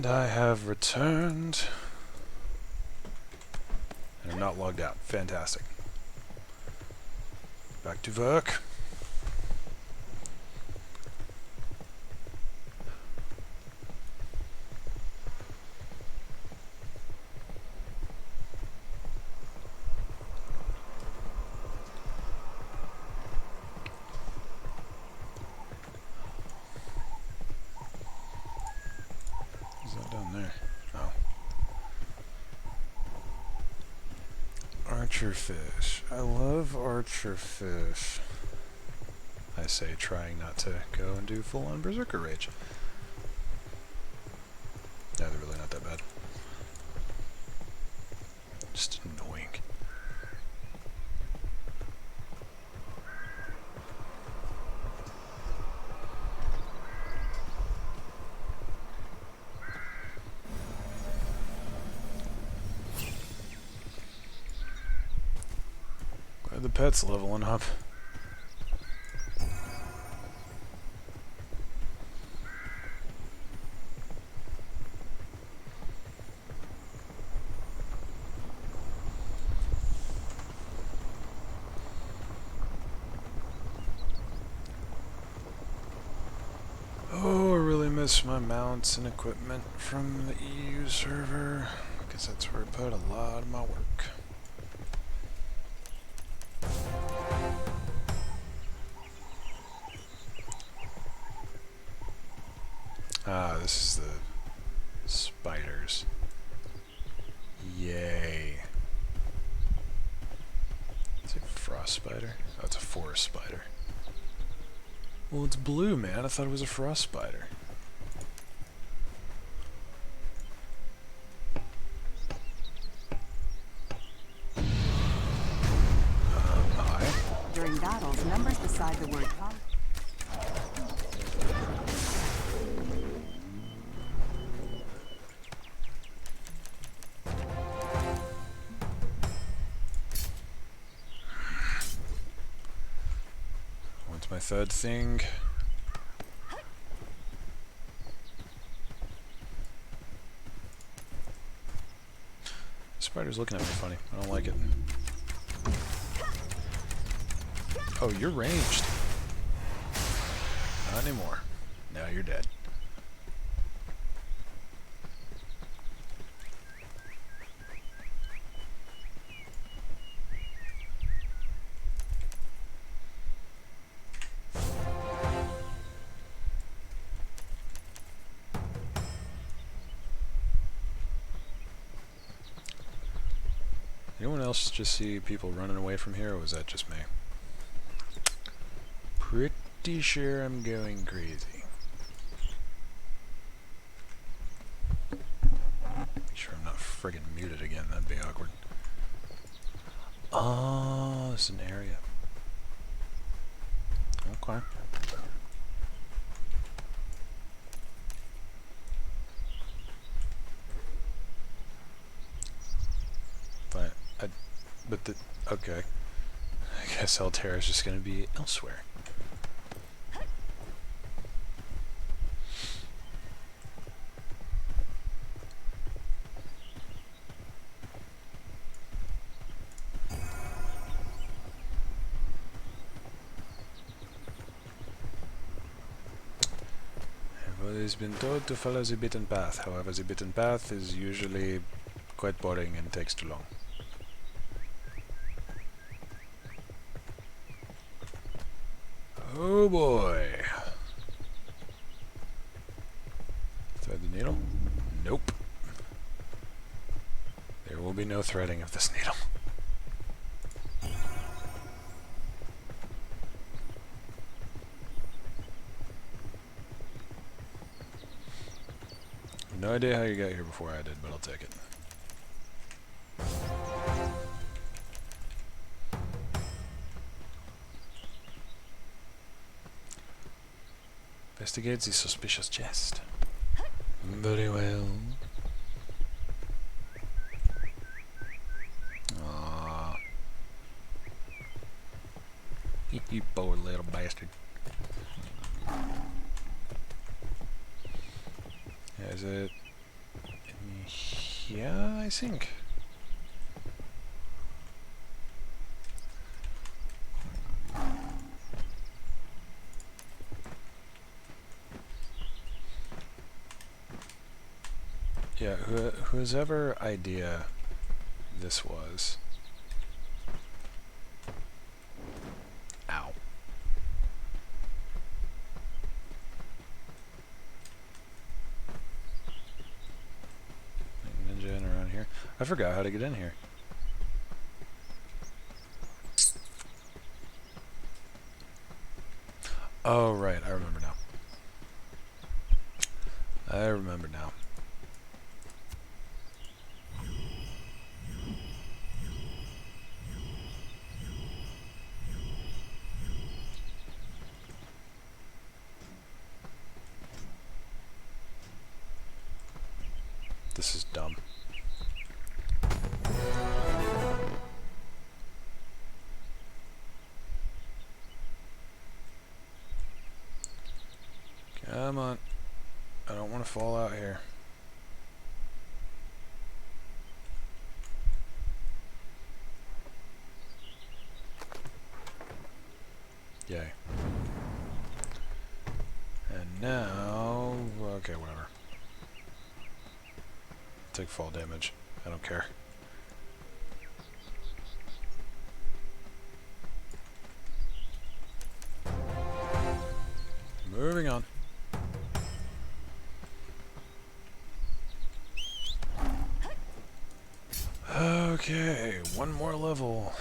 Speaker 1: And I have returned. And I'm not logged out. Fantastic. Back to work. What's that down there? Oh. Archer fish. I love archer fish. I say, trying not to go and do full-on berserker rage. Yeah, they're really not that bad. Just annoying. Glad the pet's leveling up. Oh, I really miss my mounts and equipment from the EU server, because that's where I put a lot of my work. Ah, this is the spiders. Yay. Is it a frost spider? Oh, it's a forest spider. Well, it's blue, man. I thought it was a frost spider. Hi.
Speaker 2: During battles, numbers beside the word
Speaker 1: What's my third thing? Spider's looking at me funny. I don't like it. Oh, you're ranged. Not anymore. Now you're dead. Anyone else just see people running away from here, or was that just me? Pretty sure I'm going crazy. Make sure I'm not friggin' muted again, that'd be awkward. Oh, it's an area. Okay. Okay. I guess Altera's just gonna be elsewhere. I've always been told to follow the beaten path. However, the beaten path is usually quite boring and takes too long. Oh boy. Thread the needle? Nope. There will be no threading of this needle. No idea how you got here before I did, but I'll take it. Investigate the suspicious chest. Very well. Aww. You poor little bastard. Is it Yeah, I think. Yeah, whose ever idea this was. Ow. Ninja in around here. I forgot how to get in here. Oh, right. I remember now. I remember now. This is dumb. Come on. I don't want to fall out here. Yay. And now... okay, whatever. Take fall damage. I don't care. Moving on. Okay, one more level,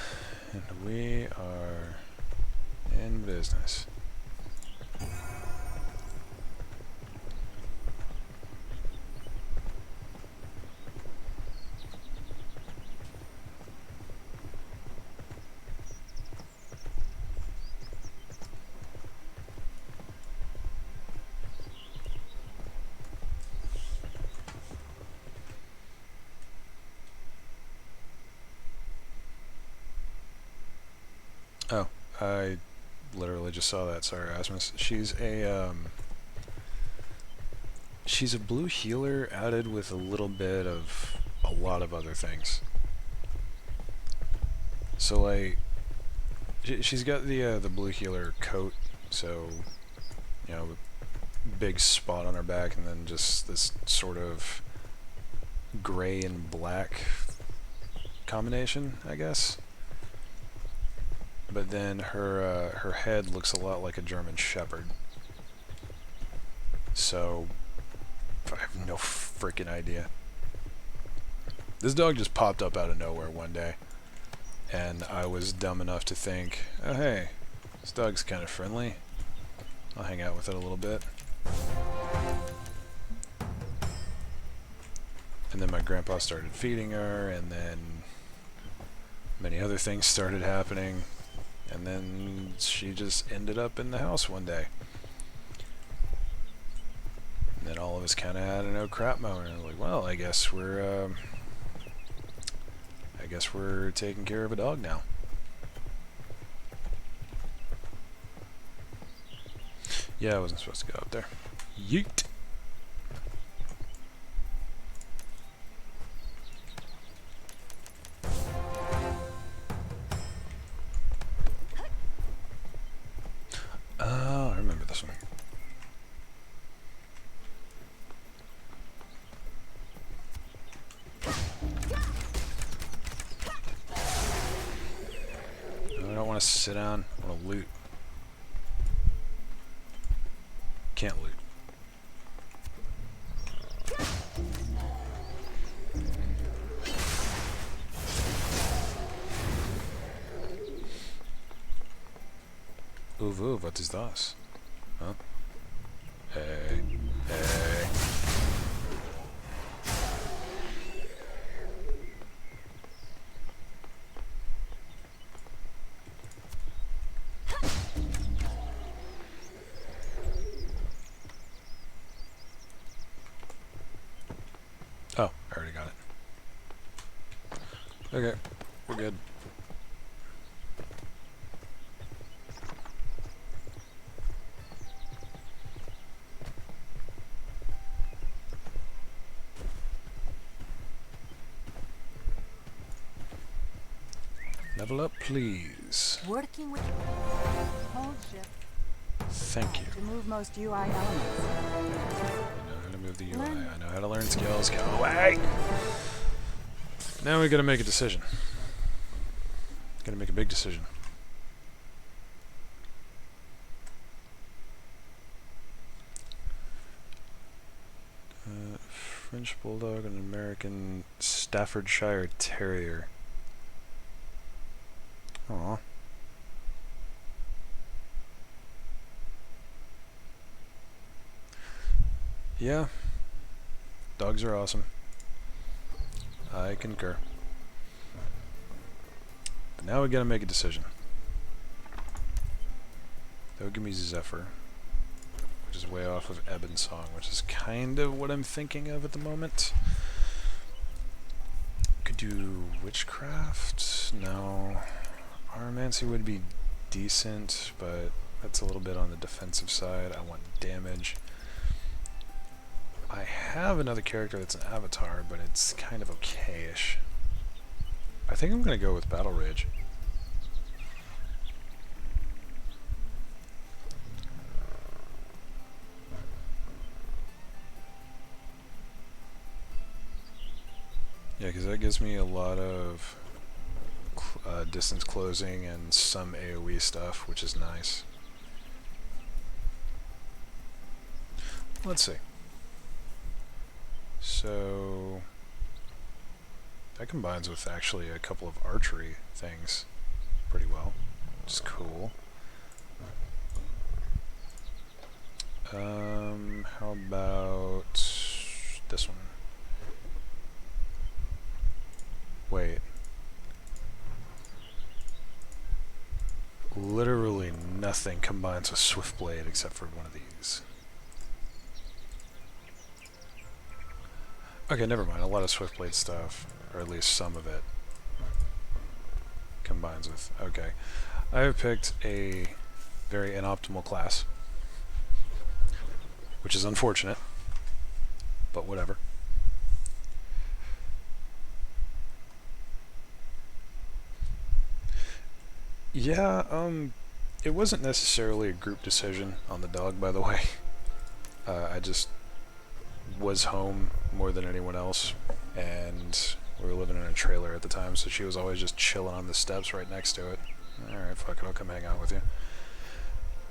Speaker 1: and we are in business. Oh, I literally just saw that. Sorry, Asmus. She's a blue healer added with a little bit of a lot of other things. So like, she's got the blue healer coat, so you know, big spot on her back, and then just this sort of gray and black combination, I guess. But then her head looks a lot like a German Shepherd. So I have no freaking idea. This dog just popped up out of nowhere one day, and I was dumb enough to think, oh hey, this dog's kind of friendly. I'll hang out with it a little bit. And then my grandpa started feeding her, and then many other things started happening. And then she just ended up in the house one day. And then all of us kind of had an oh crap moment. And like, well, I guess we're taking care of a dog now. Yeah, I wasn't supposed to go up there. Yeet. I remember this one. I don't want to sit down. I want to loot. Can't loot. What is das? Huh? Hey. Hey. Oh, I already got it. Okay, we're good. Level up, please.
Speaker 2: Working with hold shift.
Speaker 1: Thank you.
Speaker 2: To move most UI elements.
Speaker 1: I know how to move the UI. I know how to learn skills. Go away! Now we gotta make a decision. Gotta make a big decision. French Bulldog and American Staffordshire Terrier. Aww. Yeah. Dogs are awesome. I concur. But now we gotta make a decision. That would give me Zephyr, which is way off of Ebon's Song, which is kind of what I'm thinking of at the moment. Could do Witchcraft? No. Aromancy would be decent, but that's a little bit on the defensive side. I want damage. I have another character that's an avatar, but it's kind of okay-ish. I think I'm going to go with Battle Rage. Yeah, because that gives me a lot of distance closing and some AoE stuff, which is nice. Let's see. So that combines with actually a couple of archery things pretty well, which is cool. How about this one? Wait. Literally nothing combines with Swiftblade except for one of these. Okay, never mind. A lot of Swiftblade stuff, or at least some of it, combines with... Okay. I have picked a very inoptimal class, which is unfortunate, but whatever. Yeah, it wasn't necessarily a group decision on the dog, by the way. I just was home more than anyone else, and we were living in a trailer at the time, so she was always just chilling on the steps right next to it. Alright, fuck it, I'll come hang out with you.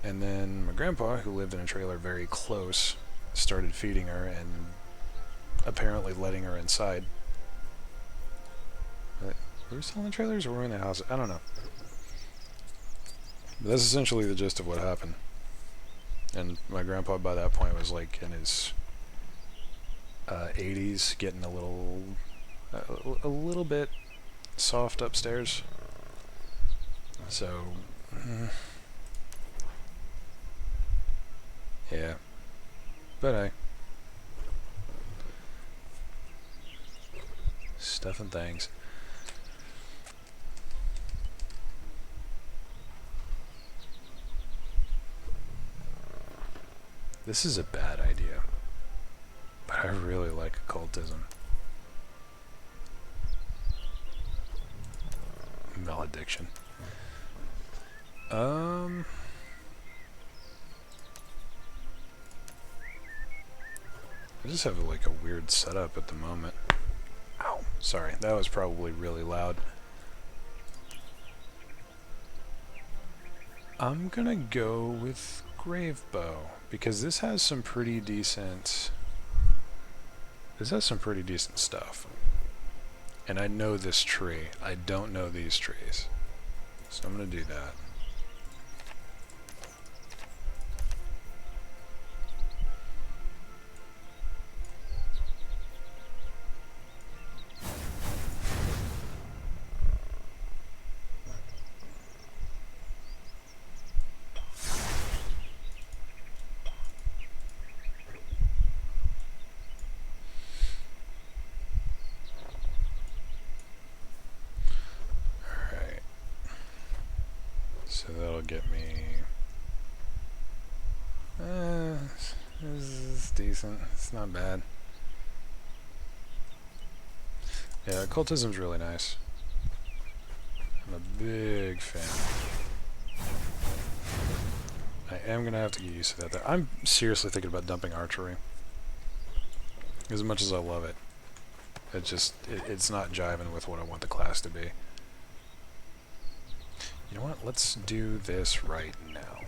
Speaker 1: And then my grandpa, who lived in a trailer very close, started feeding her and apparently letting her inside. Were we still in the trailers or were we in the house? I don't know. But that's essentially the gist of what happened. And my grandpa by that point was like in his 80s, getting a little bit soft upstairs. So, yeah. But hey. Stuff and things. This is a bad idea, but I really like occultism. Malediction. I just have like a weird setup at the moment. Ow, sorry, that was probably really loud. I'm gonna go with Gravebow, because this has some pretty decent stuff. And I know this tree. I don't know these trees. So I'm gonna do that. So that'll get me... this is decent. It's not bad. Yeah, occultism's really nice. I'm a big fan. I am going to have to get used to that. I'm seriously thinking about dumping archery. As much as I love it. It's not jiving with what I want the class to be. You know what? Let's do this right now.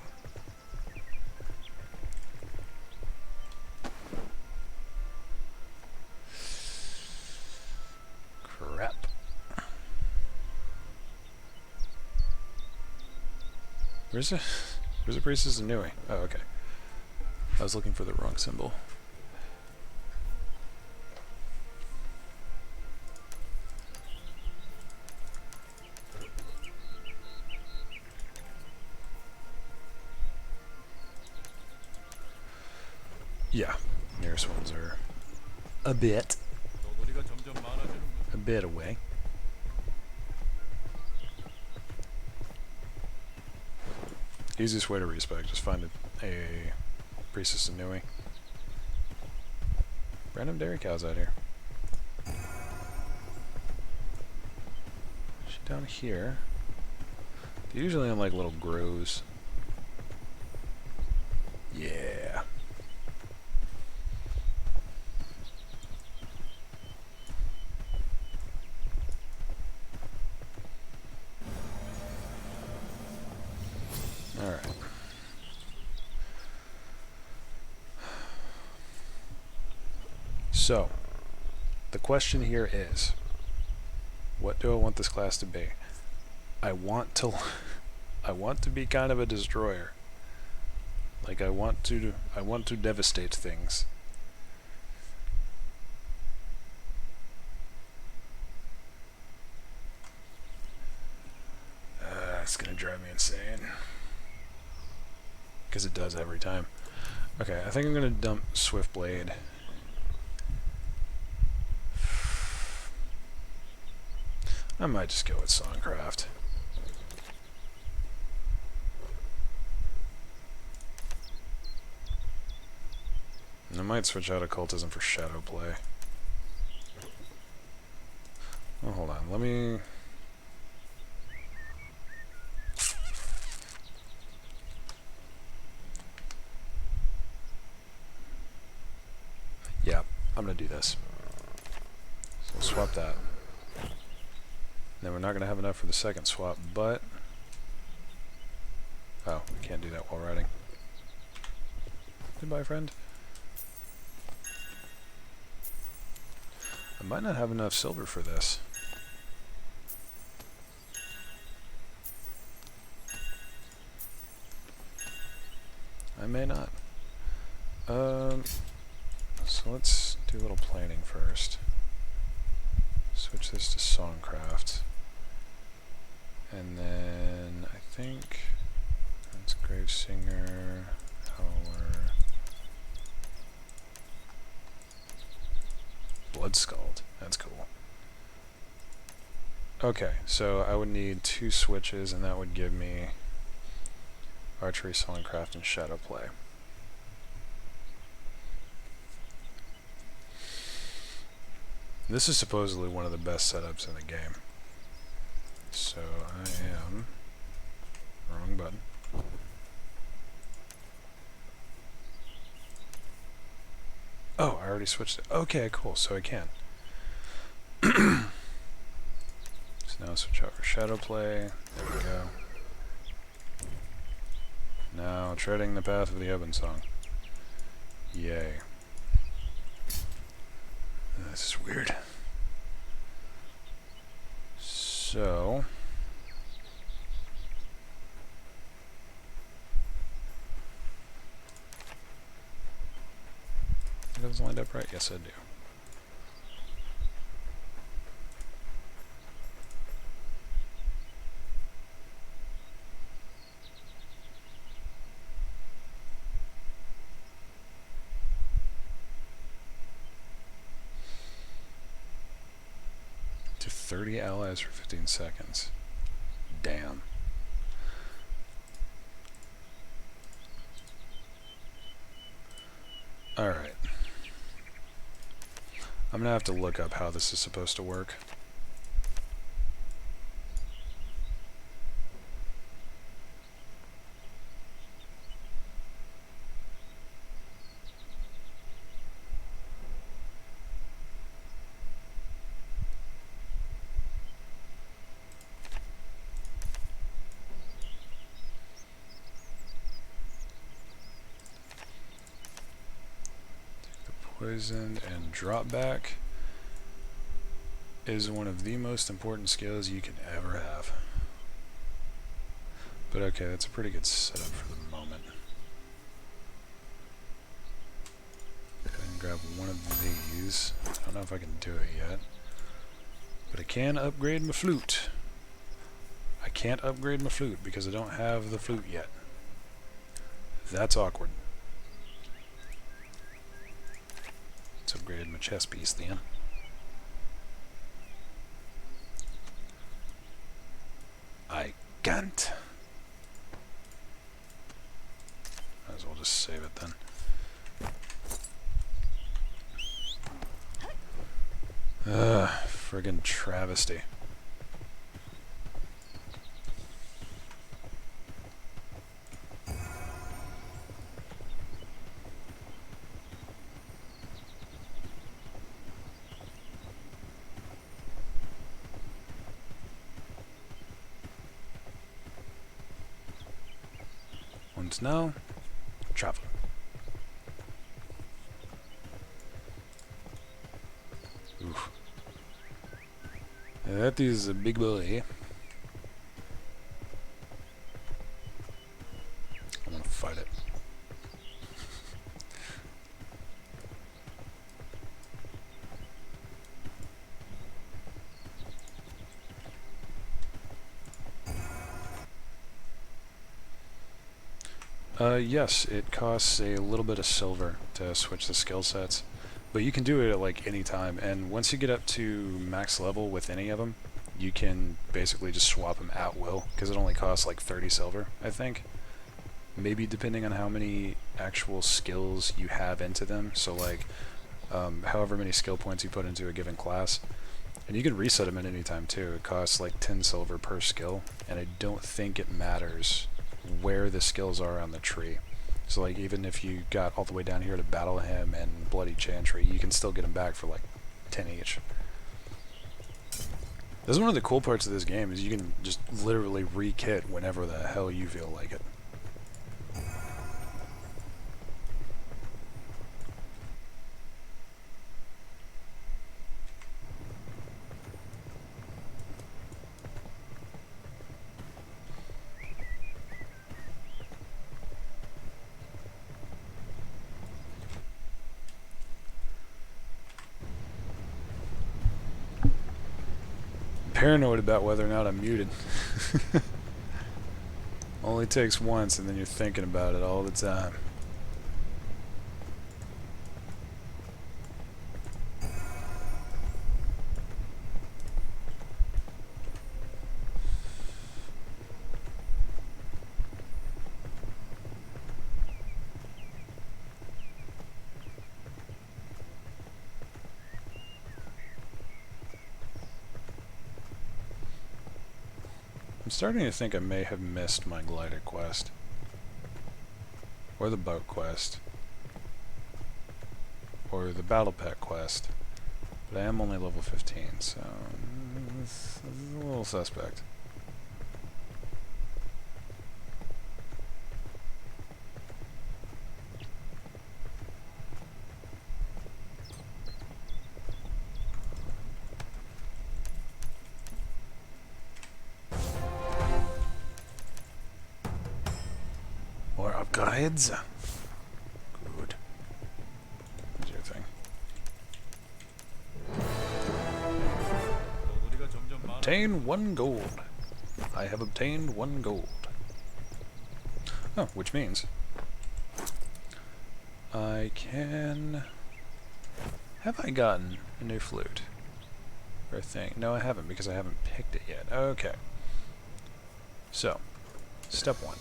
Speaker 1: Crap. Where's the Priestess of Nui? Oh, okay. I was looking for the wrong symbol. Yeah, nearest ones are a bit away. Easiest way to respec, just find a Priestess of Nui. Random dairy cows out here. She's down here. They're usually in like little groves. Yeah. Alright. So, the question here is, what do I want this class to be? I want to be kind of a destroyer. Like I want to devastate things. It's gonna drive me insane. Because it does every time. Okay, I think I'm gonna dump Swiftblade. I might just go with Songcraft. And I might switch out Occultism for Shadow Play. Oh, hold on, let me... Yeah, I'm gonna do this. So we'll swap that. Then we're not going to have enough for the second swap, but... Oh, we can't do that while riding. Goodbye, friend. I might not have enough silver for this. I may not. So let's do a little planning first. Switch this to Songcraft. And then I think that's Gravesinger, Howler, Bloodscald. That's cool. Okay, so I would need 2 switches, and that would give me Archery, Songcraft, and Shadow Play. This is supposedly one of the best setups in the game. So I am... Wrong button. Oh, I already switched it. Okay, cool, so I can. So now I'll switch out for Shadow Play. There we go. Now, treading the path of the Ebon Song. Yay. This is weird. So... Those lined up right? Yes, I do. To 30 allies for 15 seconds. Damn. Alright. I'm gonna have to look up how this is supposed to work. Poisoned and drop back is one of the most important skills you can ever have. But okay, that's a pretty good setup for the moment. Go ahead and grab one of these. I don't know if I can do it yet. But I can upgrade my flute. I can't upgrade my flute because I don't have the flute yet. That's awkward. Let's upgrade my chess piece then. I can't. Might as well just save it then. Friggin' travesty. And now, travel. Oof. That is a big boy. I'm gonna fight it. Yes, it costs a little bit of silver to switch the skill sets, but you can do it at like any time, and once you get up to max level with any of them, you can basically just swap them at will, because it only costs like 30 silver, I think. Maybe depending on how many actual skills you have into them, so like however many skill points you put into a given class. And you can reset them at any time too. It costs like 10 silver per skill, and I don't think it matters where the skills are on the tree. So like even if you got all the way down here to Battle Hymn and Bloody Chantry, you can still get them back for like 10 each. This is one of the cool parts of this game, is you can just literally re-kit whenever the hell you feel like it. Paranoid about whether or not I'm muted. Only takes once and then you're thinking about it all the time. I'm starting to think I may have missed my glider quest. Or the boat quest. Or the battle pet quest. But I am only level 15, so this is a little suspect. Guides. Good. What's your thing? Obtain 1 gold. I have obtained 1 gold. Oh, which means I can... Have I gotten a new flute? Or thing? No, I haven't, because I haven't picked it yet. Okay. So, step 1.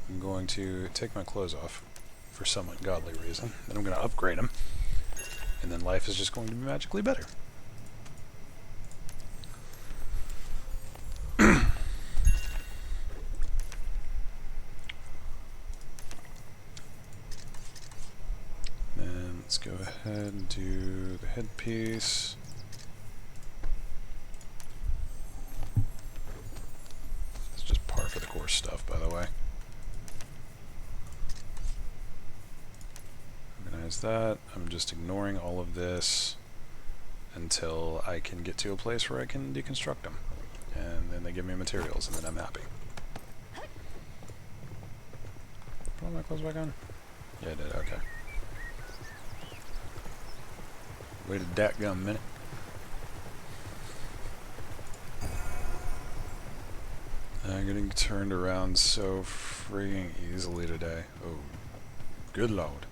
Speaker 1: I'm going to take my clothes off for some ungodly reason. Then I'm going to upgrade them. And then life is just going to be magically better. Then let's go ahead and do the headpiece. It's just par for the course. stuff, by the way. Organize that. I'm just ignoring all of this until I can get to a place where I can deconstruct them. And then they give me materials, and then I'm happy. Put all my clothes back on? Yeah, I did, okay. Wait a dadgum minute. I'm getting turned around so freaking easily today. Oh, good lord.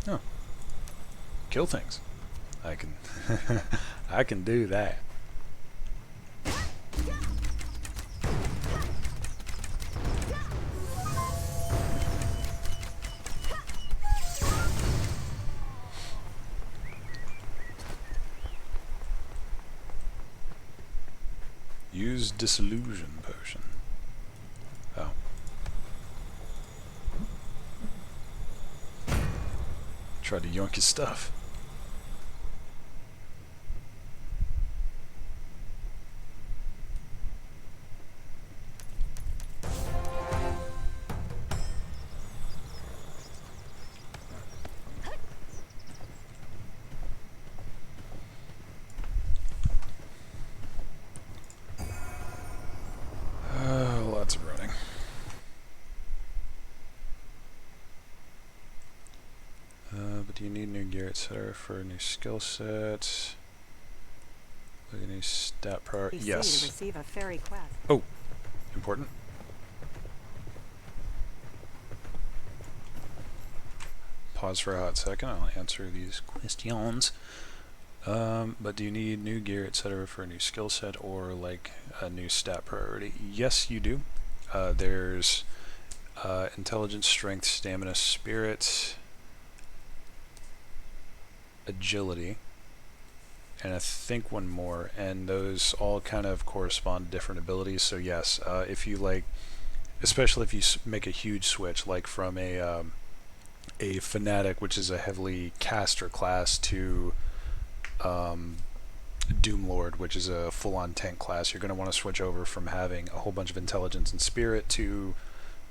Speaker 1: Oh. Kill things. I can I can do that. Use disillusion potion. Oh. Tried to yoink his stuff. Lots of running. But do you need new gear, etc. for a new skill set? Look at new stat priority. Yes.
Speaker 2: Receive a fairy quest.
Speaker 1: Oh, important. Pause for a hot second. I'll answer these questions. But do you need new gear, etc. for a new skill set or like a new stat priority? Yes, you do. There's intelligence, strength, stamina, spirit, agility, and I think one more, and those all kind of correspond to different abilities. So yes, if you like, especially if you make a huge switch, like from a fanatic, which is a heavily caster class, to Doomlord, which is a full-on tank class, you're going to want to switch over from having a whole bunch of intelligence and spirit to,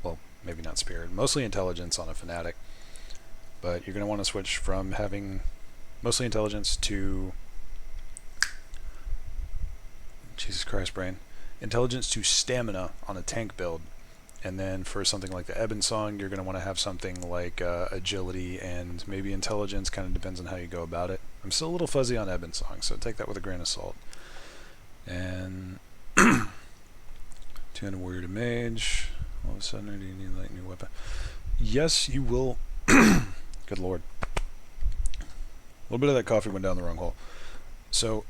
Speaker 1: well, maybe not spirit, mostly intelligence on a fanatic, but you're going to want to switch from having mostly intelligence to, Jesus Christ, brain, intelligence to stamina on a tank build. And then for something like the Ebon Song, you're going to want to have something like agility and maybe intelligence, kind of depends on how you go about it. I'm still a little fuzzy on Ebon Song, so take that with a grain of salt. And 200 warrior to mage. All of a sudden, or do you need like new weapon? Yes, you will. Good lord. A little bit of that coffee went down the wrong hole. So,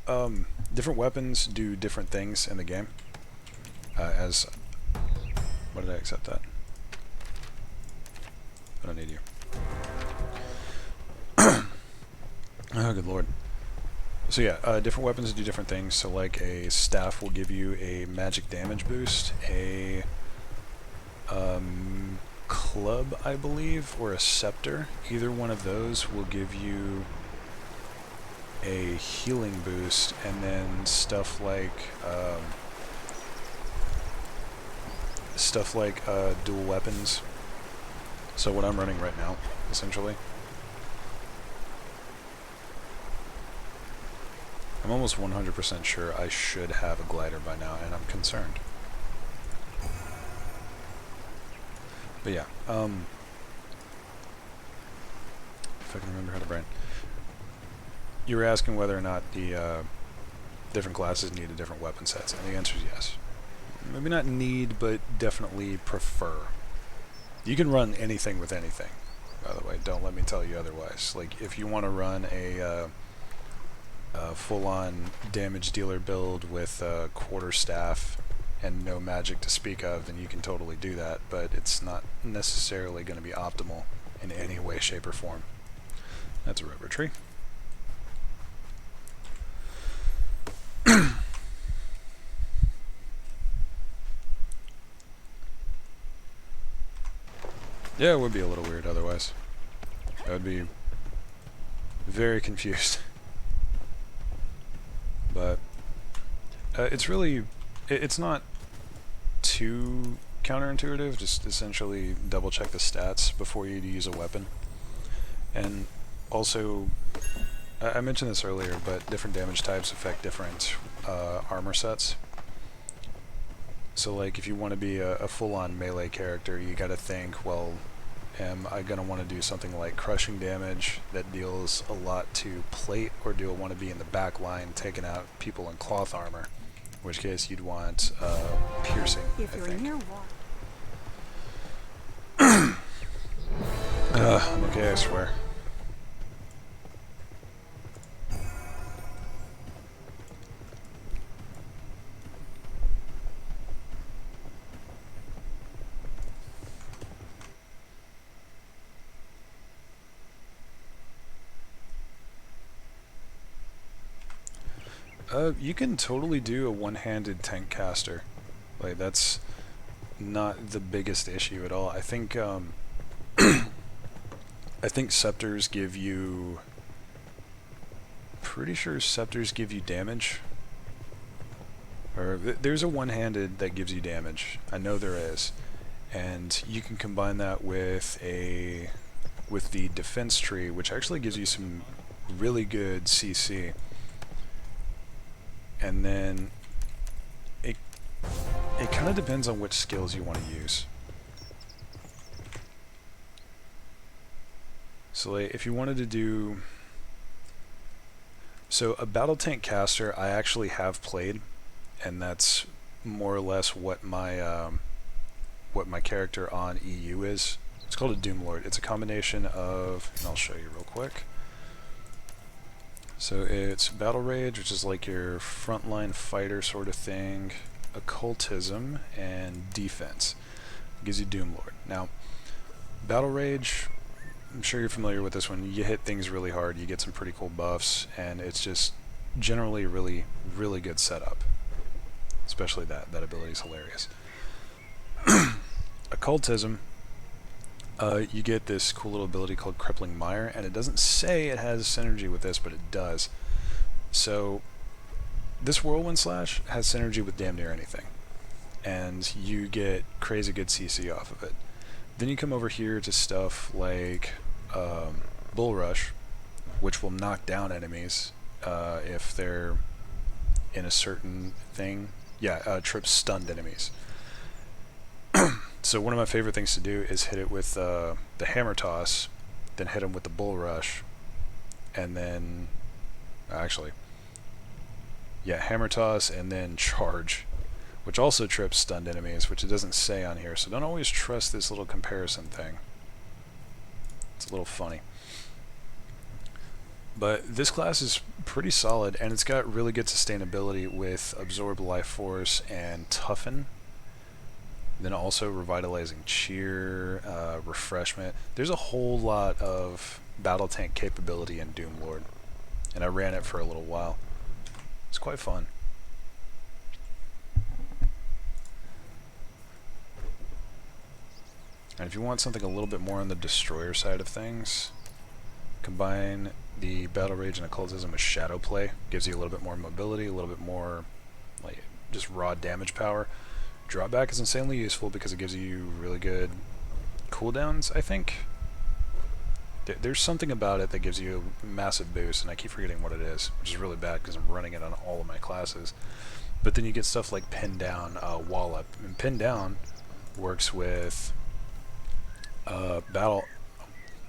Speaker 1: different weapons do different things in the game. Why did I accept that? I don't need you. Oh, good lord. So yeah, different weapons do different things. So like a staff will give you a magic damage boost. A club, I believe, or a scepter. Either one of those will give you a healing boost, and then stuff like dual weapons. So what I'm running right now, essentially, I'm almost 100% sure I should have a glider by now, and I'm concerned. But yeah, if I can remember how to brain. You were asking whether or not the different classes need a different weapon sets, and the answer is yes. Maybe not need, but definitely prefer. You can run anything with anything, by the way. Don't let me tell you otherwise. Like, if you want to run a full-on damage dealer build with a quarterstaff and no magic to speak of, then you can totally do that, but it's not necessarily going to be optimal in any way, shape, or form. That's a rubber tree. Yeah, it would be a little weird otherwise. That would be Very confused. But it's really, it's not too counterintuitive. Just essentially double check the stats before you use a weapon. And also, I mentioned this earlier, but different damage types affect different armor sets. So like if you want to be a full-on melee character, you gotta think, well, am I gonna want to do something like crushing damage that deals a lot to plate, or do I want to be in the back line taking out people in cloth armor? In which case you'd want piercing,
Speaker 2: If
Speaker 1: I
Speaker 2: you're
Speaker 1: think.
Speaker 2: near water.
Speaker 1: I'm okay, I swear. You can totally do a one-handed tank caster. Like, that's not the biggest issue at all. I think, I think scepters give you... Pretty sure scepters give you damage. Or, there's a one-handed that gives you damage. I know there is. And you can combine that with the defense tree, which actually gives you some really good CC. And then it kind of depends on which skills you want to use. So like, if you wanted to do... So a battle tank caster I actually have played, and that's more or less what my character on EU is. It's called a Doomlord. It's a combination of, and I'll show you real quick. So it's Battle Rage, which is like your frontline fighter sort of thing, occultism, and defense. It gives you Doomlord. Now, Battle Rage, I'm sure you're familiar with this one. You hit things really hard, you get some pretty cool buffs, and it's just generally really, really good setup. Especially that ability is hilarious. Occultism, you get this cool little ability called Crippling Mire, and it doesn't say it has synergy with this, but it does. So, this Whirlwind Slash has synergy with damn near anything, and you get crazy good CC off of it. Then you come over here to stuff like Bull Rush, which will knock down enemies if they're in a certain thing. Yeah, trips stunned enemies. So one of my favorite things to do is hit it with the Hammer Toss, then hit them with the Bull Rush, and then... Actually... Yeah, Hammer Toss and then Charge, which also trips stunned enemies, which it doesn't say on here, so don't always trust this little comparison thing. It's a little funny. But this class is pretty solid, and it's got really good sustainability with Absorb Life Force and Toughen. Then also Revitalizing Cheer, Refreshment. There's a whole lot of battle tank capability in Doomlord, and I ran it for a little while. It's quite fun. And if you want something a little bit more on the Destroyer side of things, combine the Battle Rage and Occultism with Shadow Play. Gives you a little bit more mobility, a little bit more like just raw damage power. Dropback is insanely useful because it gives you really good cooldowns, I think. There's something about it that gives you a massive boost, and I keep forgetting what it is, which is really bad because I'm running it on all of my classes. But then you get stuff like Pin Down, Wallop. And Pin Down works with Battle...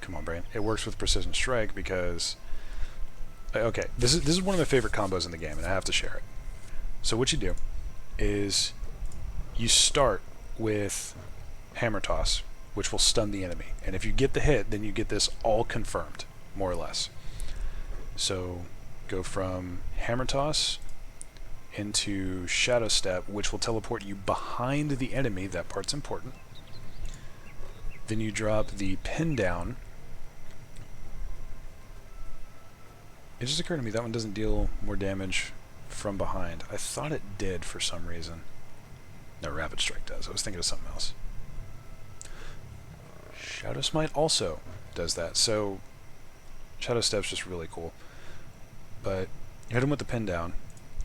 Speaker 1: Come on, brain. It works with Precision Strike because... Okay, this is one of my favorite combos in the game, and I have to share it. So what you do is you start with Hammer Toss, which will stun the enemy. And if you get the hit, then you get this all confirmed, more or less. So go from Hammer Toss into Shadow Step, which will teleport you behind the enemy. That part's important. Then you drop the Pin Down. It just occurred to me that one doesn't deal more damage from behind. I thought it did for some reason. No, Rapid Strike does. I was thinking of something else. Shadow Smite also does that. So Shadow Step's just really cool. But hit him with the pin down,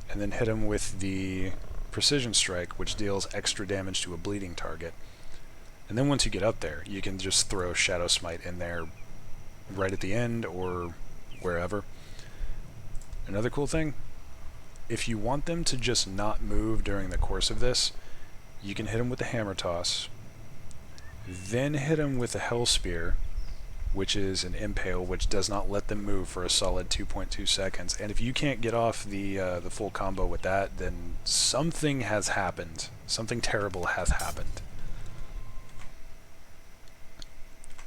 Speaker 1: and then hit him with the Precision Strike, which deals extra damage to a bleeding target. And then once you get up there, you can just throw Shadow Smite in there right at the end or wherever. Another cool thing, if you want them to just not move during the course of this, you can hit them with the Hammer Toss, then hit them with the Hell Spear, which is an impale, which does not let them move for a solid 2.2 seconds. And if you can't get off the full combo with that, then something has happened. Something terrible has happened.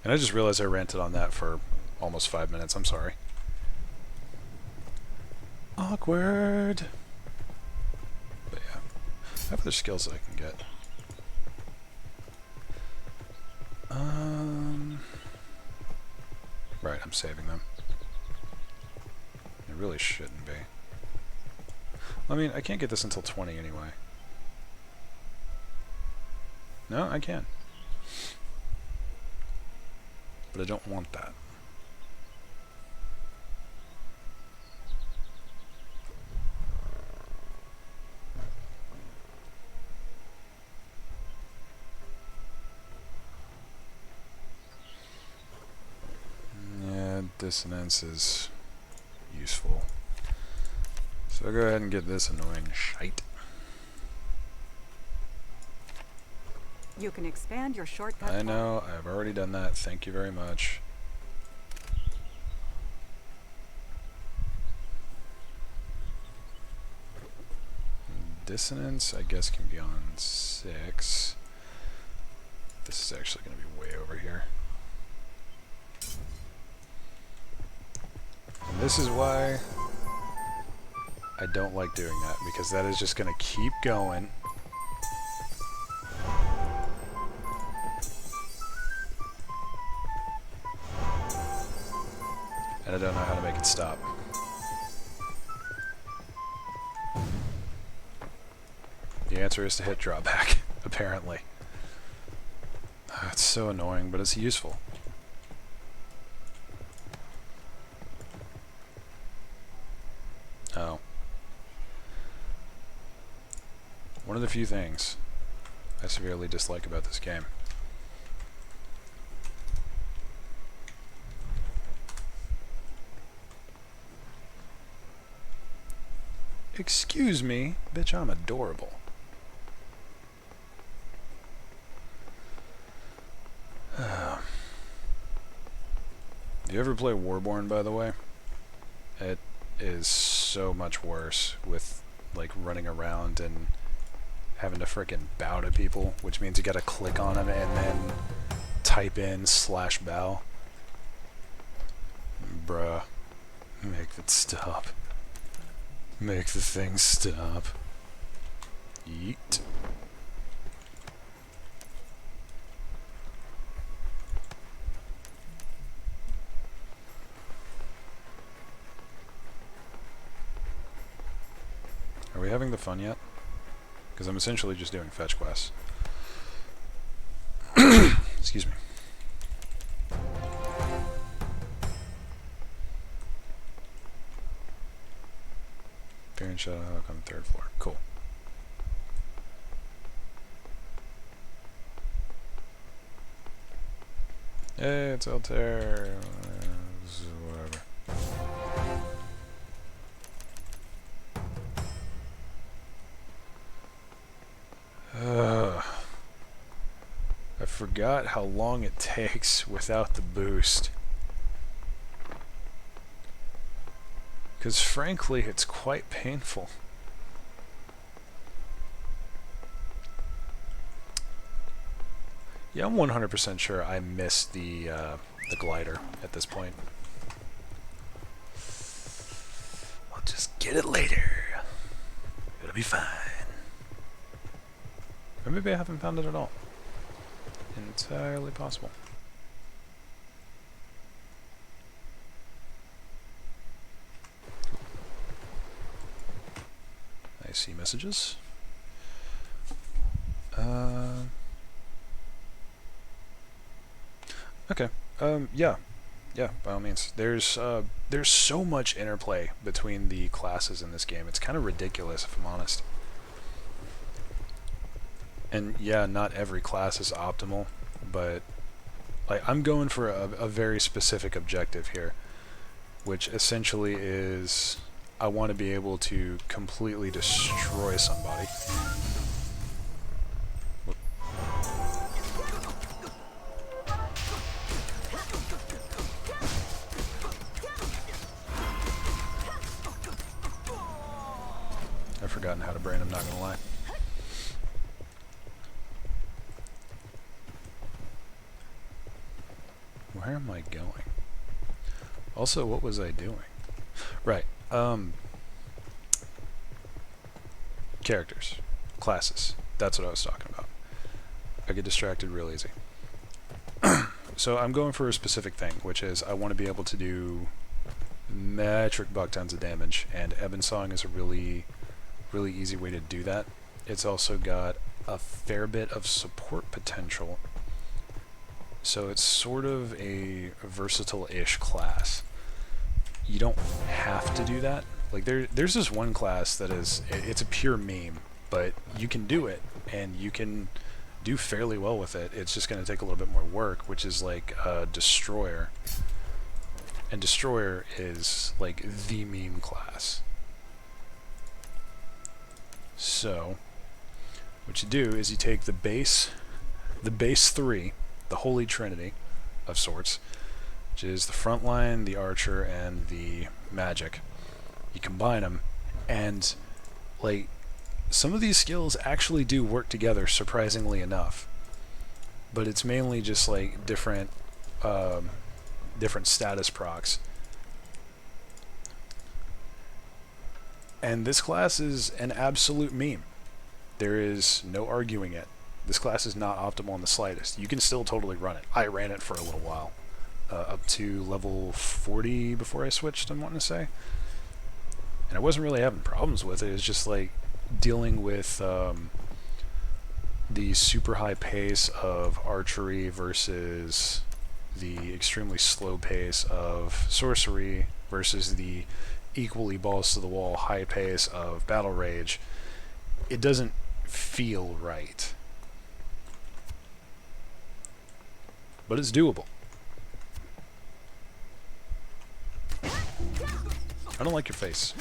Speaker 1: And I just realized I ranted on that for almost 5 minutes. I'm sorry. Awkward. But yeah, I have other skills that I can get. Right, I'm saving them. It really shouldn't be. I mean, I can't get this until 20 anyway. No, I can. But I don't want that. Dissonance is useful. So I'll go ahead and get this annoying shite.
Speaker 2: You can expand your shortcut.
Speaker 1: I know, I've already done that. Thank you very much. Dissonance, I guess, can be on 6. This is actually going to be way over here. And this is why I don't like doing that, because that is just going to keep going. And I don't know how to make it stop. The answer is to hit drawback, apparently. It's so annoying, but it's useful. Oh. One of the few things I severely dislike about this game. Excuse me, bitch, I'm adorable. Do you ever play Warborn, by the way? It is so much worse with, like, running around and having to frickin' bow to people, which means you gotta click on them and then type in /bow. Bruh. Make it stop. Make the thing stop. Yeet. Are we having the fun yet? Because I'm essentially just doing fetch quests. Excuse me. Fear and Shadowhawk on the 3rd floor. Cool. Hey, it's Altair. Whatever. I forgot how long it takes without the boost. Because frankly, it's quite painful. Yeah, I'm 100% sure I missed the glider at this point. I'll just get it later. It'll be fine. Or maybe I haven't found it at all. Entirely possible. I see messages. Okay. Yeah. Yeah, by all means. There's so much interplay between the classes in this game. It's kind of ridiculous, if I'm honest. And yeah, not every class is optimal, but like I'm going for a very specific objective here, which essentially is I want to be able to completely destroy somebody. I've forgotten how to brain, I'm not gonna lie. Where am I going? Also, what was I doing? Right, characters, classes, that's what I was talking about. I get distracted real easy. So I'm going for a specific thing, which is I want to be able to do metric buck tons of damage, and Ebon Song is a really easy way to do that. It's also got a fair bit of support potential, so it's sort of a versatile-ish class. You don't have to do that. Like there's this one class that it's a pure meme, but you can do it, and you can do fairly well with it. It's just going to take a little bit more work, which is like Destroyer. And Destroyer is like the meme class. So what you do is you take the base 3, the Holy Trinity of sorts, which is the frontline, the archer, and the magic. You combine them, and like some of these skills actually do work together, surprisingly enough. But it's mainly just like different status procs. And this class is an absolute meme. There is no arguing it. This class is not optimal in the slightest. You can still totally run it. I ran it for a little while. Up to level 40 before I switched, I'm wanting to say. And I wasn't really having problems with it. It's just like dealing with the super high pace of archery versus the extremely slow pace of sorcery versus the equally balls to the wall high pace of battle rage. It doesn't feel right, but it's doable. I don't like your face.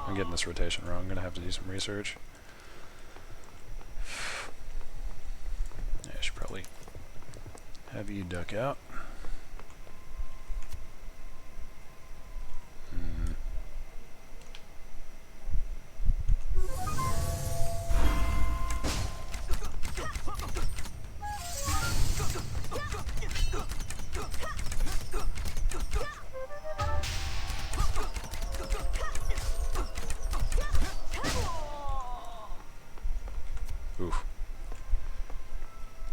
Speaker 1: I'm getting this rotation wrong. I'm gonna have to do some research. Yeah, I should probably have you duck out. Oof.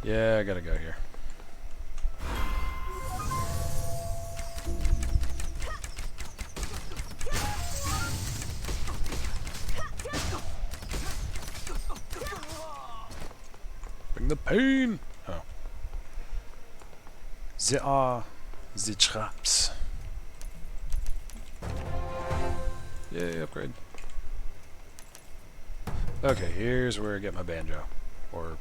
Speaker 1: Yeah, I gotta go here. Bring the pain! Oh. There are the traps. Yay, upgrade. Okay, here's where I get my banjo. Or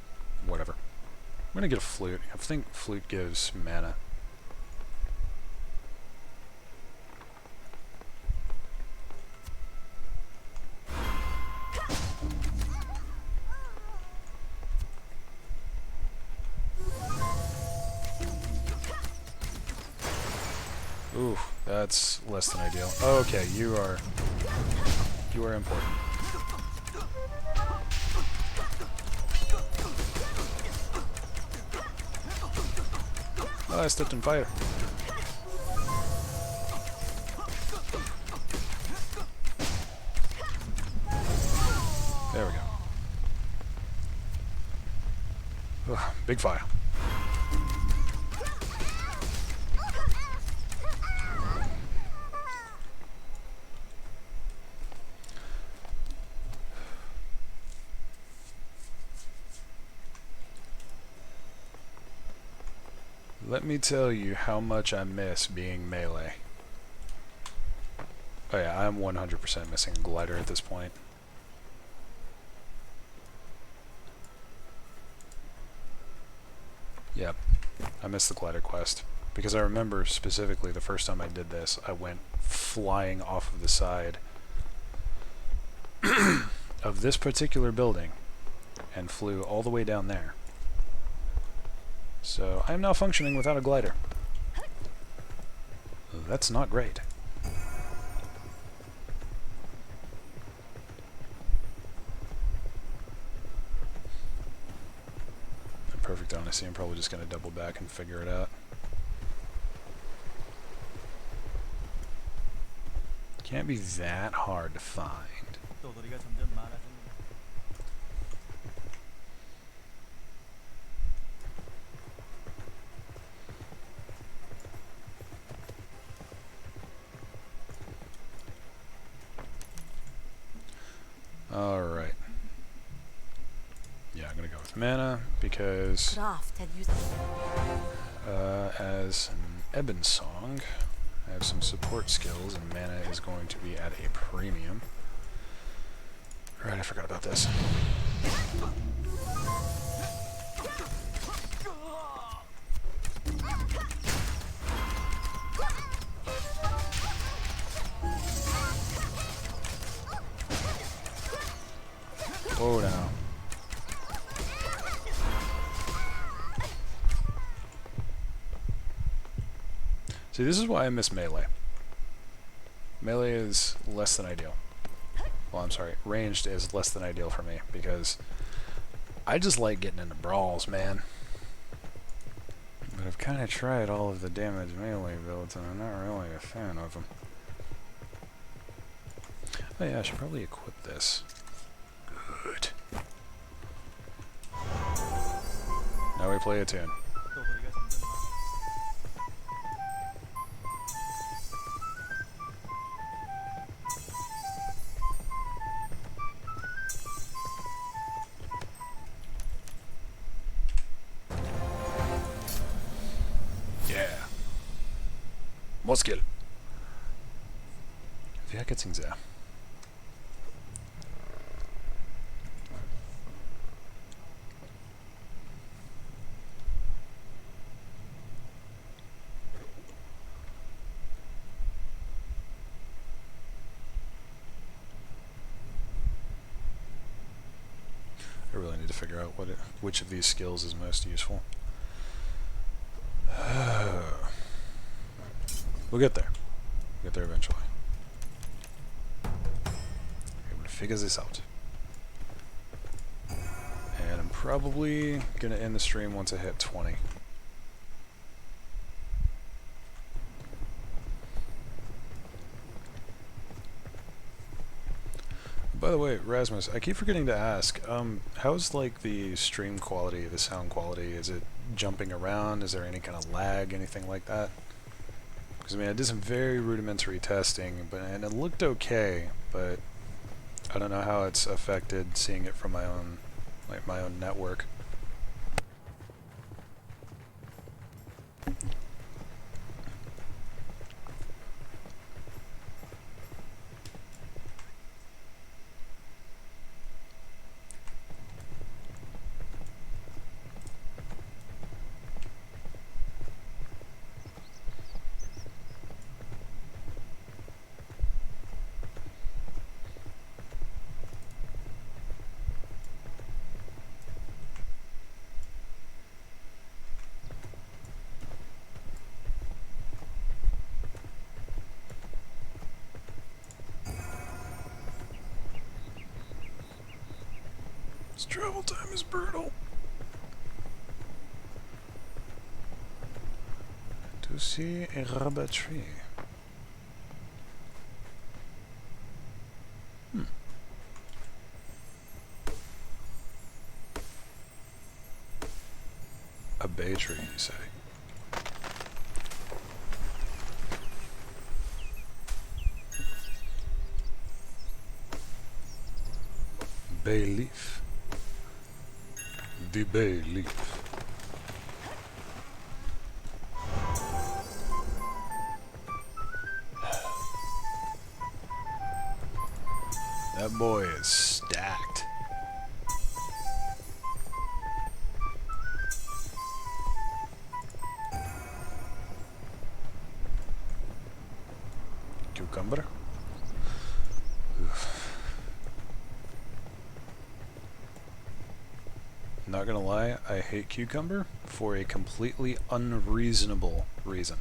Speaker 1: whatever. I'm gonna get a flute. I think flute gives mana. Ooh, that's less than ideal. Okay, you are important. Oh, I stepped in fire. There we go. Ugh, big fire. Let me tell you how much I miss being melee. Oh yeah, I'm 100% missing a glider at this point. Yep, I missed the glider quest. Because I remember specifically the first time I did this, I went flying off of the side of this particular building and flew all the way down there. So I am now functioning without a glider. That's not great. In perfect honesty, I'm probably just going to double back and figure it out. Can't be that hard to find. Alright. Yeah, I'm gonna go with mana because as an Ebon Song, I have some support skills and mana is going to be at a premium. Right, I forgot about this. Whoa now. See, this is why I miss melee. Melee is less than ideal. Well, I'm sorry, ranged is less than ideal for me, because I just like getting into brawls, man. But I've kind of tried all of the damage melee builds, and I'm not really a fan of them. Oh yeah, I should probably equip this. Good. Now we play a tune. Muskel. Wer geht's ihn sehr? I really need to figure out which of these skills is most useful. We'll get there. We'll get there eventually. I'm gonna figure this out. And I'm probably gonna end the stream once I hit 20. By the way, Rasmus, I keep forgetting to ask, how's like the stream quality, the sound quality? Is it jumping around? Is there any kind of lag, anything like that? Because I mean, I did some very rudimentary testing, and it looked okay, but I don't know how it's affected seeing it from my own network. Travel time is brutal. To see a rabatterie. A bay tree, you say? Bay leaf. The bay leaf. That boy is stacked. Cucumber. Oof. Not gonna lie, I hate cucumber for a completely unreasonable reason.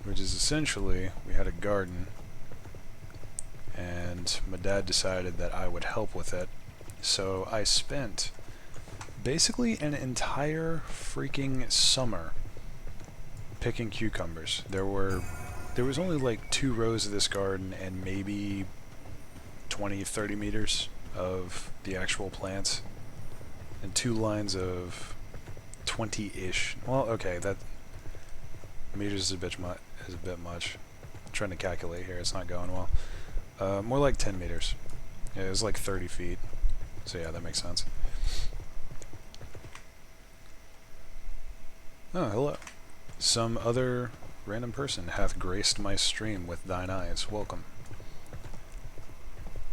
Speaker 1: Which is essentially, we had a garden, and my dad decided that I would help with it, so I spent basically an entire freaking summer picking cucumbers. There was only like 2 rows of this garden and maybe 20-30 meters of the actual plants, and 2 lines of 20-ish. Well, okay, that meters is a bit much. I'm trying to calculate here, it's not going well. More like 10 meters. Yeah, it was like 30 feet. So yeah, that makes sense. Oh, hello. Some other random person hath graced my stream with thine eyes. Welcome.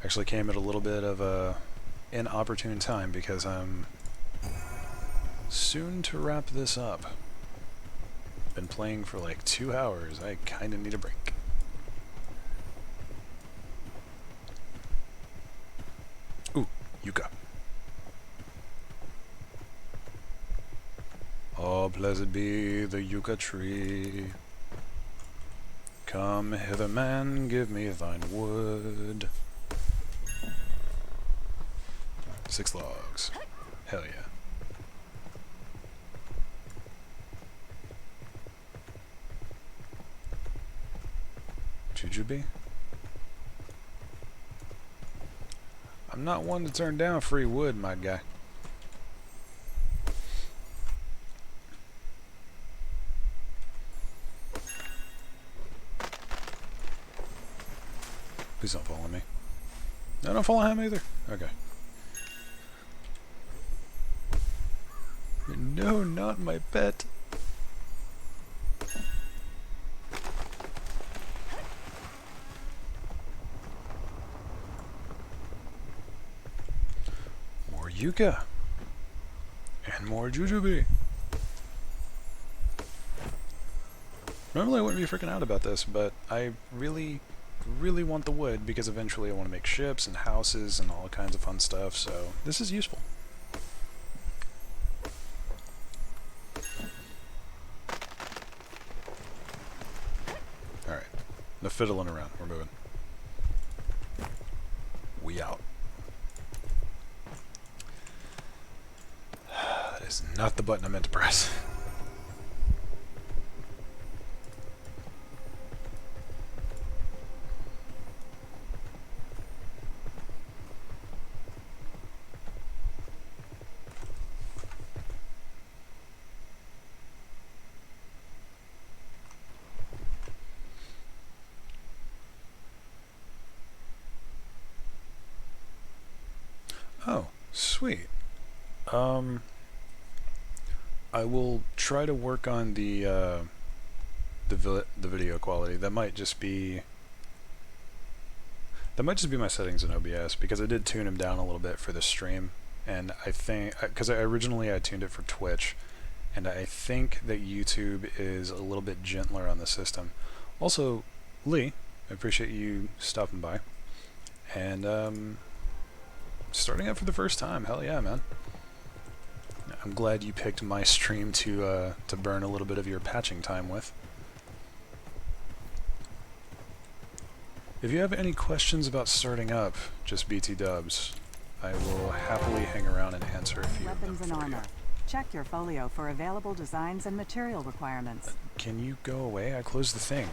Speaker 1: Actually came at a little bit of a inopportune time because I'm soon to wrap this up. Been playing for like 2 hours. I kinda need a break. Ooh, yucca. Oh, blessed be the yucca tree. Come hither, man, give me thine wood. 6 logs. Hell yeah. Jujube? I'm not one to turn down free wood, my guy. Please don't follow me. No, don't follow him either. Okay. No, not my pet. More yucca. And more jujube. Normally I wouldn't be freaking out about this, but I really want the wood because eventually I want to make ships and houses and all kinds of fun stuff, so this is useful. Alright, no fiddling around, we're moving. We out. That is not the button I meant to press. Oh, sweet. I will try to work on the video quality. That might just be my settings in OBS, because I did tune them down a little bit for the stream, and I think because originally I tuned it for Twitch, and I think that YouTube is a little bit gentler on the system. Also, Lee, I appreciate you stopping by, and starting out for the first time. Hell yeah, man. I'm glad you picked my stream to burn a little bit of your patching time with. If you have any questions about starting up, just BT dubs. I will happily hang around and answer a few of them
Speaker 2: Weapons and
Speaker 1: for you.
Speaker 2: armor. Check your folio for available designs and material requirements.
Speaker 1: Can you go away? I closed the thing.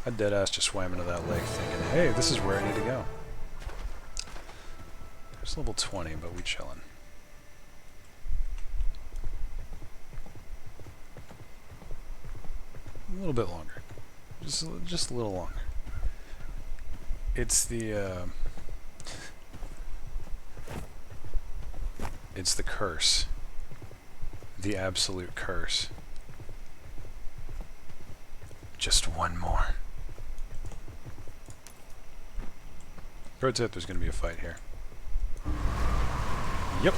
Speaker 1: I deadass just swam into that lake thinking, hey, this is where I need to go. There's level 20, but we chillin'. A little bit longer. Just a little longer. It's the curse. The absolute curse. Just one more. Pro tip, there's going to be a fight here. Yep.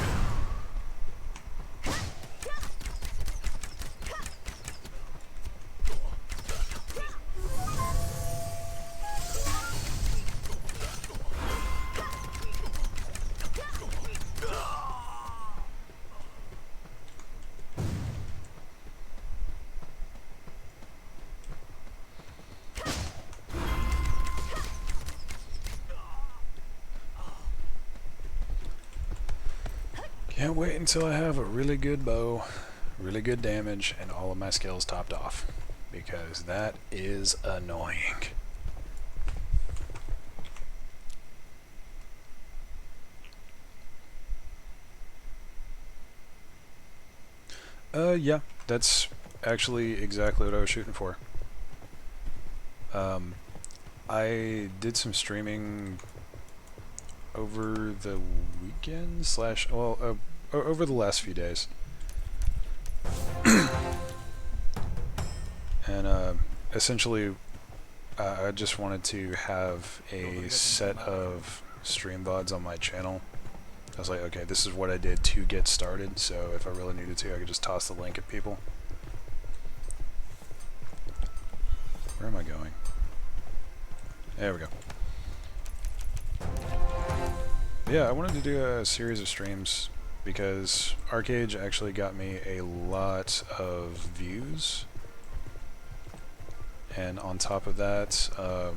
Speaker 1: Can't wait until I have a really good bow, really good damage, and all of my skills topped off. Because that is annoying. Yeah, that's actually exactly what I was shooting for. I did some streaming over the weekend over the last few days. And essentially I just wanted to have a set of stream VODs on my channel. I was like, okay, this is what I did to get started, so if I really needed to, I could just toss the link at people. Where am I going? There we go. Yeah, I wanted to do a series of streams because Archeage actually got me a lot of views. And on top of that, a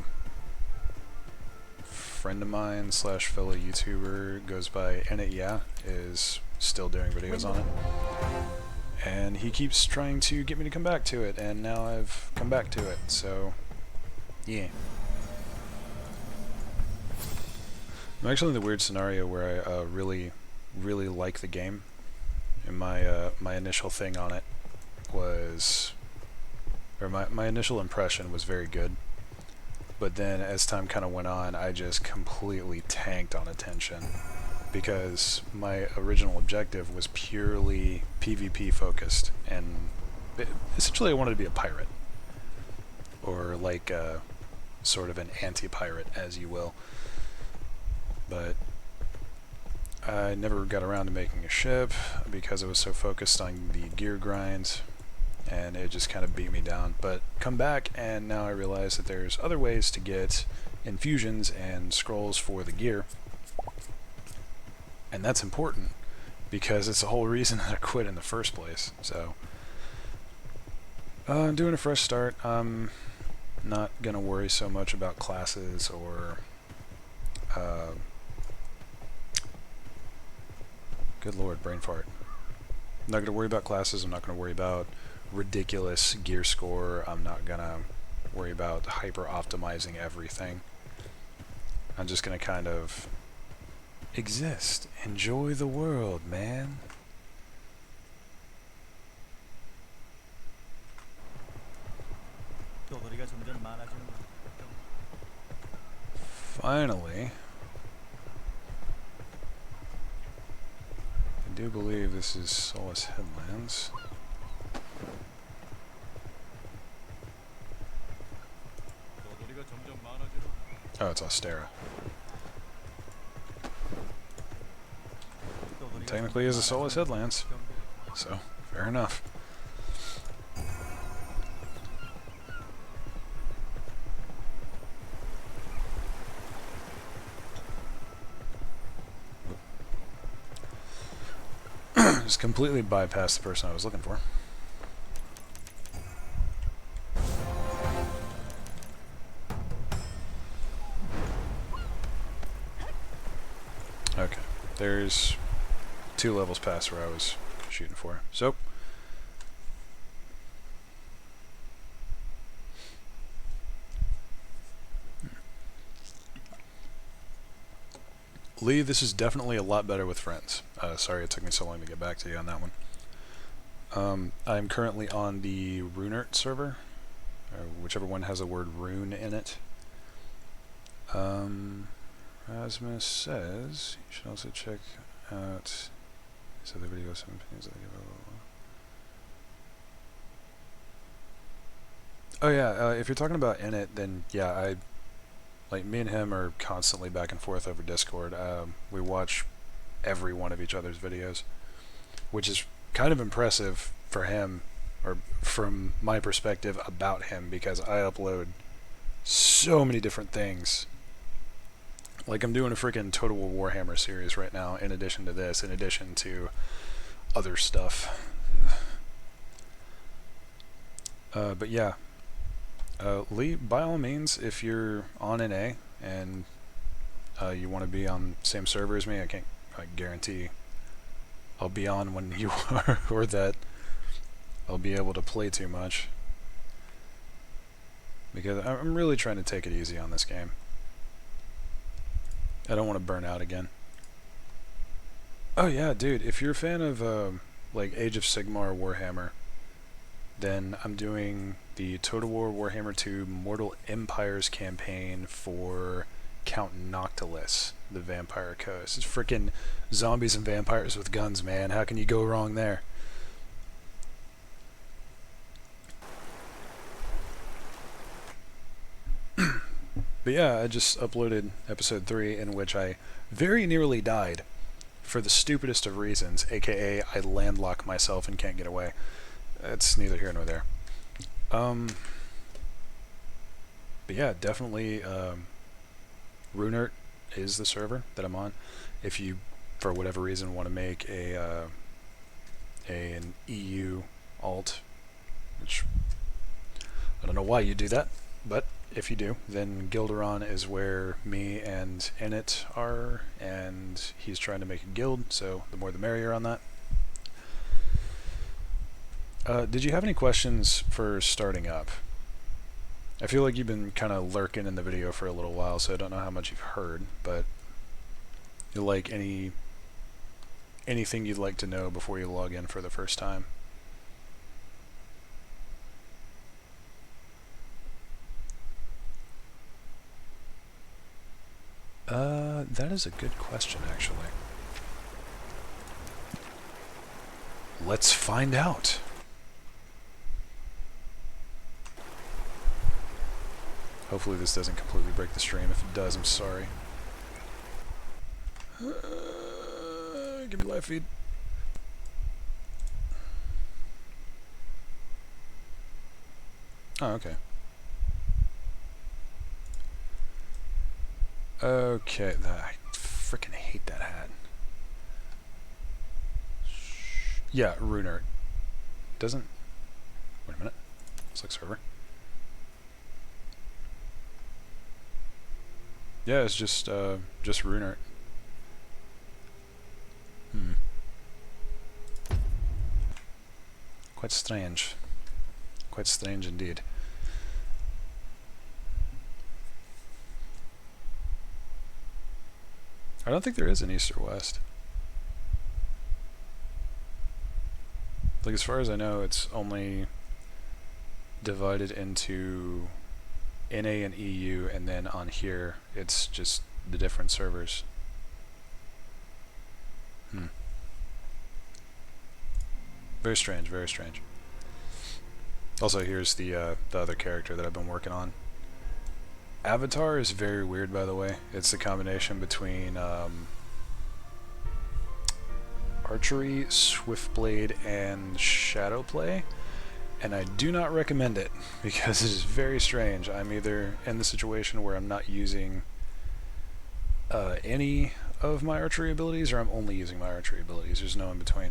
Speaker 1: friend of mine / fellow YouTuber goes by Yeah is still doing videos on it. And he keeps trying to get me to come back to it, and now I've come back to it, so yeah. I'm actually in the weird scenario where I really like the game, and my initial thing on it was, or my initial impression was very good, but then as time kind of went on, I just completely tanked on attention, because my original objective was purely PvP focused, and essentially I wanted to be a pirate, or like sort of an anti-pirate, as you will. But I never got around to making a ship because I was so focused on the gear grind, and it just kind of beat me down. But come back, and now I realize that there's other ways to get infusions and scrolls for the gear, and that's important because it's the whole reason that I quit in the first place. So I'm doing a fresh start. I'm not gonna worry so much about classes or good lord, brain fart. I'm not going to worry about classes, I'm not going to worry about ridiculous gear score, I'm not going to worry about hyper-optimizing everything. I'm just going to kind of exist, enjoy the world, man. Finally. I do believe this is Solace Headlands. Oh, it's Ostera. Technically is a Solace Headlands, so fair enough. Just completely bypassed the person I was looking for. Okay, there's 2 levels past where I was shooting for. So, Lee, this is definitely a lot better with friends. Sorry it took me so long to get back to you on that one. I'm currently on the Runert server, or whichever one has the word rune in it. Rasmus says you should also check out his other videos. Oh yeah, if you're talking about in it, then yeah, like me and him are constantly back and forth over Discord. We watch every one of each other's videos, which is kind of impressive for him, or from my perspective about him, because I upload so many different things. Like I'm doing a freaking Total War Warhammer series right now, in addition to this, in addition to other stuff. But yeah, Lee, by all means, if you're on NA and you want to be on the same server as me, I can't guarantee I'll be on when you are, or that I'll be able to play too much. Because I'm really trying to take it easy on this game. I don't want to burn out again. Oh yeah, dude, if you're a fan of like Age of Sigmar Warhammer, then I'm doing the Total War Warhammer 2 Mortal Empires campaign for Count Noctilus, the Vampire Coast. It's freaking zombies and vampires with guns, man. How can you go wrong there? But yeah, I just uploaded episode 3, in which I very nearly died for the stupidest of reasons, aka I landlock myself and can't get away. It's neither here nor there. But yeah, definitely Runert is the server that I'm on. If you, for whatever reason, want to make an EU alt, which I don't know why you do that, but if you do, then Gilderon is where me and Init are, and he's trying to make a guild, so the more the merrier on that. Did you have any questions for starting up? I feel like you've been kind of lurking in the video for a little while, so I don't know how much you've heard, but you like anything you'd like to know before you log in for the first time? That is a good question, actually. Let's find out. Hopefully this doesn't completely break the stream. If it does, I'm sorry. Give me live feed. Oh, okay. Okay, I freaking hate that hat. Yeah, Runert. Doesn't... Wait a minute. Select server. Yeah, it's just Runert. Quite strange. Quite strange indeed. I don't think there is an east or west. Like, as far as I know, it's only divided into NA and EU, and then on here, it's just the different servers. Very strange, very strange. Also, here's the other character that I've been working on. Avatar is very weird, by the way. It's a combination between archery, swiftblade, and shadowplay, and I do not recommend it because it is very strange. I'm either in the situation where I'm not using any of my archery abilities, or I'm only using my archery abilities. There's no in between.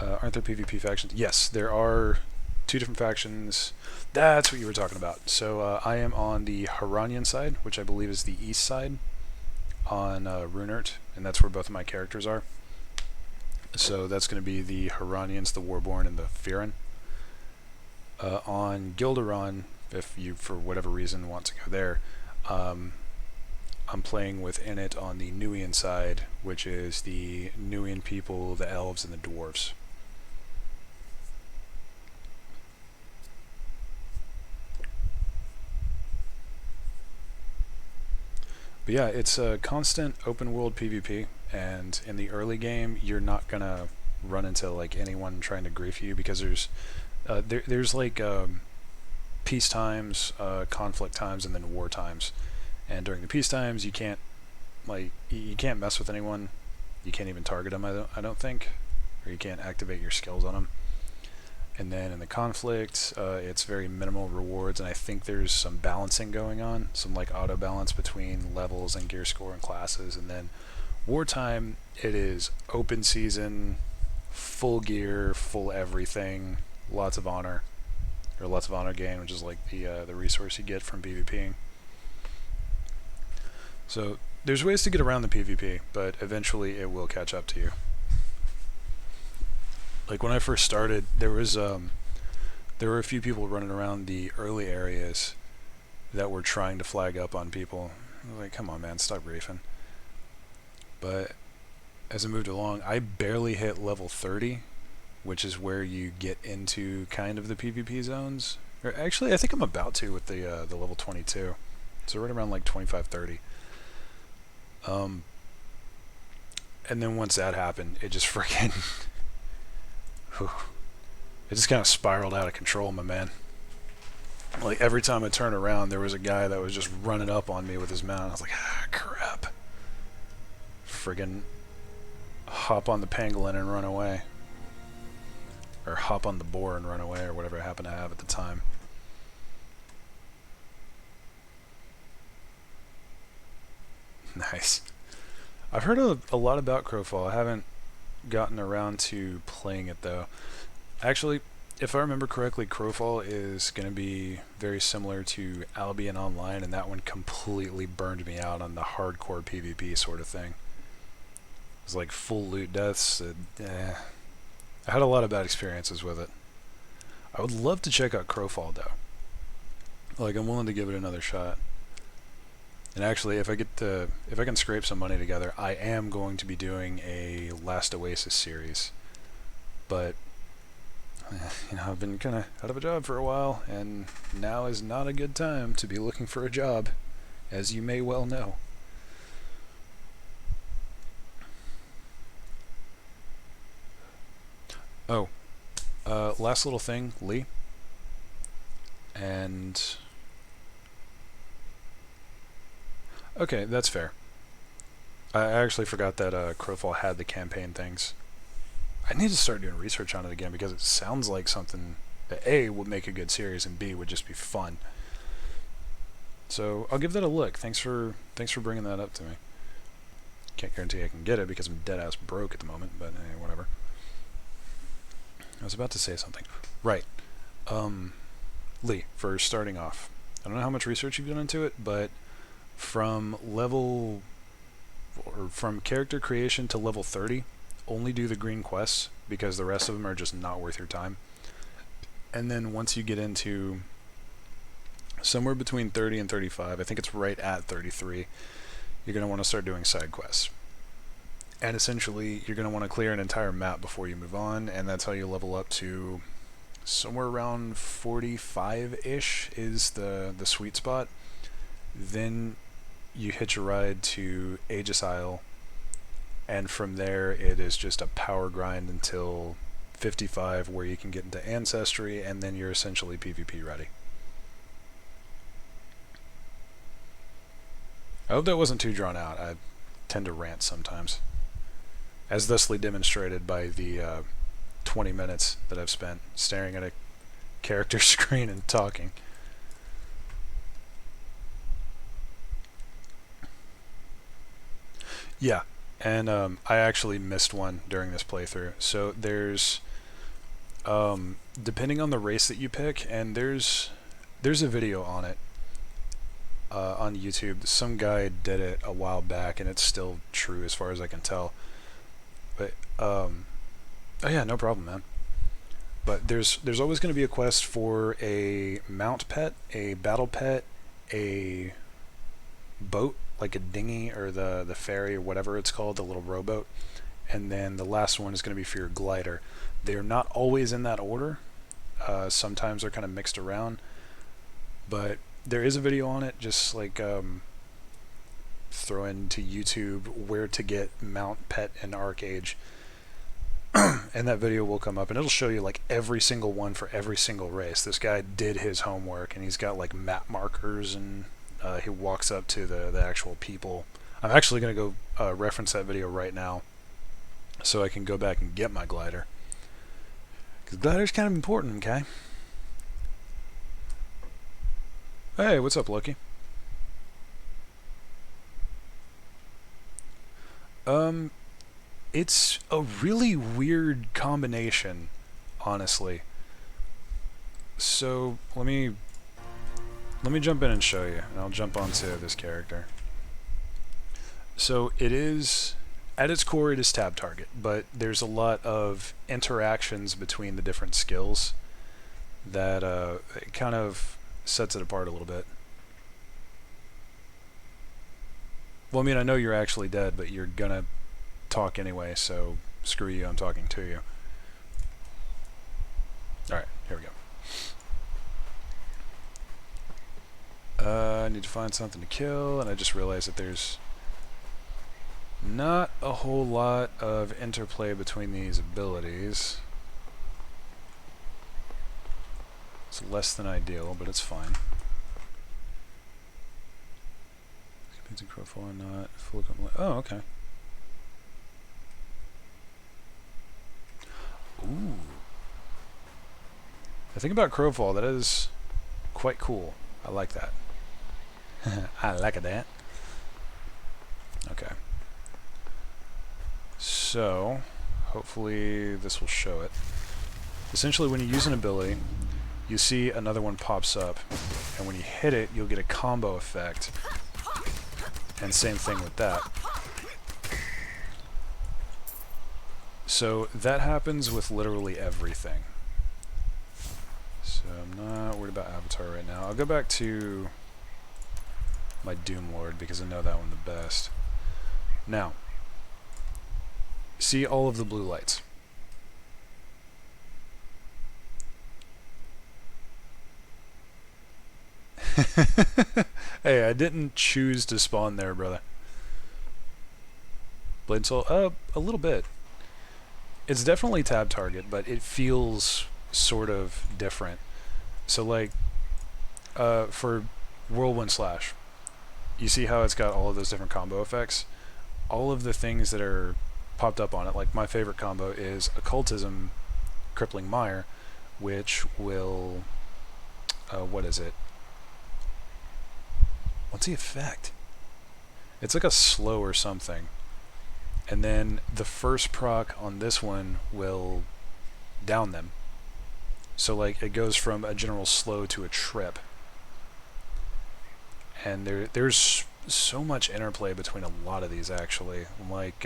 Speaker 1: Aren't there PvP factions? Yes, there are 2 different factions. That's what you were talking about. So I am on the Haranian side, which I believe is the east side on Runert, and that's where both of my characters are. So that's going to be the Haranians, the Warborn, and the Firin. On Gilderon, if you, for whatever reason, want to go there, I'm playing with Init on the Nuian side, which is the Nuian people, the elves, and the dwarves. But yeah, it's a constant open world PvP, and in the early game, you're not gonna run into like anyone trying to grief you, because there's like peace times, conflict times, and then war times. And during the peace times, you can't you can't mess with anyone. You can't even target them. I don't think, or you can't activate your skills on them. And then in the conflict, it's very minimal rewards, and I think there's some balancing going on, some like auto balance between levels and gear score and classes. And then wartime, it is open season, full gear, full everything, lots of honor, or lots of honor gain, which is like the resource you get from PvPing. So there's ways to get around the PvP, but eventually it will catch up to you. Like when I first started, there were a few people running around the early areas that were trying to flag up on people. I was like, come on, man, stop griefing. But as I moved along, I barely hit level 30, which is where you get into kind of the PvP zones. Or actually, I think I'm about to with the level 22. So right around like 25, 30. And then once that happened, it just freaking... it just kind of spiraled out of control, my man. Like every time I turned around, there was a guy that was just running up on me with his mount. I was like, ah, crap. Friggin' hop on the pangolin and run away. Or hop on the boar and run away, or whatever I happened to have at the time. Nice. I've heard a lot about Crowfall. I haven't gotten around to playing it though. Actually, if I remember correctly, Crowfall is going to be very similar to Albion Online, and that one completely burned me out on the hardcore PvP sort of thing. It was like full loot deaths. I had a lot of bad experiences with it. I would love to check out Crowfall though. Like, I'm willing to give it another shot. And actually, if I can scrape some money together, I am going to be doing a Last Oasis series. But you know, I've been kind of out of a job for a while, and now is not a good time to be looking for a job, as you may well know. Oh, last little thing, Lee. And okay, that's fair. I actually forgot that Crowfall had the campaign things. I need to start doing research on it again, because it sounds like something that A, would make a good series, and B, would just be fun. So I'll give that a look. Thanks for bringing that up to me. Can't guarantee I can get it because I'm dead ass broke at the moment, but whatever. I was about to say something. Right. Lee, for starting off, I don't know how much research you've done into it, but from character creation to level 30, only do the green quests, because the rest of them are just not worth your time. And then once you get into somewhere between 30 and 35, I think it's right at 33, you're going to want to start doing side quests. And essentially, you're going to want to clear an entire map before you move on, and that's how you level up to somewhere around 45-ish is the sweet spot. Then you hitch a ride to Aegis Isle, and from there it is just a power grind until 55, where you can get into Ancestry, and then you're essentially PvP ready. I hope that wasn't too drawn out. I tend to rant sometimes, as thusly demonstrated by the 20 minutes that I've spent staring at a character screen and talking. Yeah, and I actually missed one during this playthrough. So there's, depending on the race that you pick, and there's a video on it on YouTube. Some guy did it a while back, and it's still true as far as I can tell. But oh yeah, no problem, man. But there's always going to be a quest for a mount pet, a battle pet, a boat, like a dinghy or the ferry or whatever it's called, the little rowboat, and then the last one is going to be for your glider. They're not always in that order. Sometimes they're kind of mixed around, but there is a video on it. Just like throw into YouTube where to get mount pet in Archeage, and that video will come up, and it'll show you like every single one for every single race. This guy did his homework, and he's got like map markers, and he walks up to the actual people. I'm actually going to go reference that video right now so I can go back and get my glider, because glider's kind of important, okay? Hey, what's up, Loki? It's a really weird combination, honestly. So let me jump in and show you, and I'll jump onto this character. So it is, at its core, it is tab target, but there's a lot of interactions between the different skills that it kind of sets it apart a little bit. Well, I mean, I know you're actually dead, but you're gonna talk anyway, so screw you, I'm talking to you. Alright, here we go. I need to find something to kill, and I just realized that there's not a whole lot of interplay between these abilities. It's less than ideal, but it's fine. Crowfall or not. Oh, okay. Ooh. The thing about Crowfall, that is quite cool. I like that. I like that. Okay. So, hopefully this will show it. Essentially, when you use an ability, you see another one pops up, and when you hit it, you'll get a combo effect. And same thing with that. So that happens with literally everything. So I'm not worried about Avatar right now. I'll go back to my Doom Lord because I know that one the best. Now, see all of the blue lights. Hey, I didn't choose to spawn there, brother. Blade Soul? A little bit. It's definitely tab target, but it feels sort of different. So, like, for Whirlwind Slash, you see how it's got all of those different combo effects? All of the things that are popped up on it, like my favorite combo is Occultism Crippling Mire, which will... what is it? What's the effect? It's like a slow or something. And then the first proc on this one will down them. So like it goes from a general slow to a trip. And there's so much interplay between a lot of these actually. Like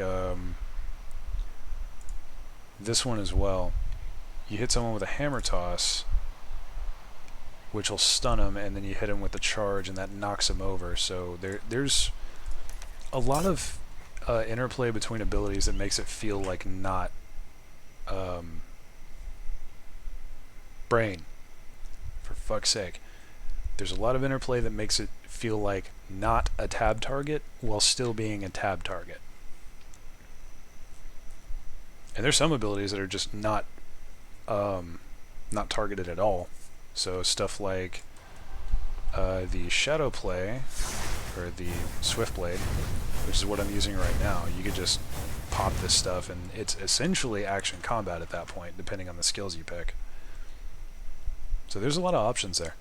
Speaker 1: this one as well. You hit someone with a hammer toss, which will stun him, and then you hit him with the charge, and that knocks him over. So there's a lot of interplay between abilities that makes it feel like not brain. For fuck's sake. There's a lot of interplay that makes it feel like not a tab target while still being a tab target. And there's some abilities that are just not targeted at all. So stuff like the Shadow Play, or the Swift Blade, which is what I'm using right now. You could just pop this stuff, and it's essentially action combat at that point, depending on the skills you pick. So there's a lot of options there.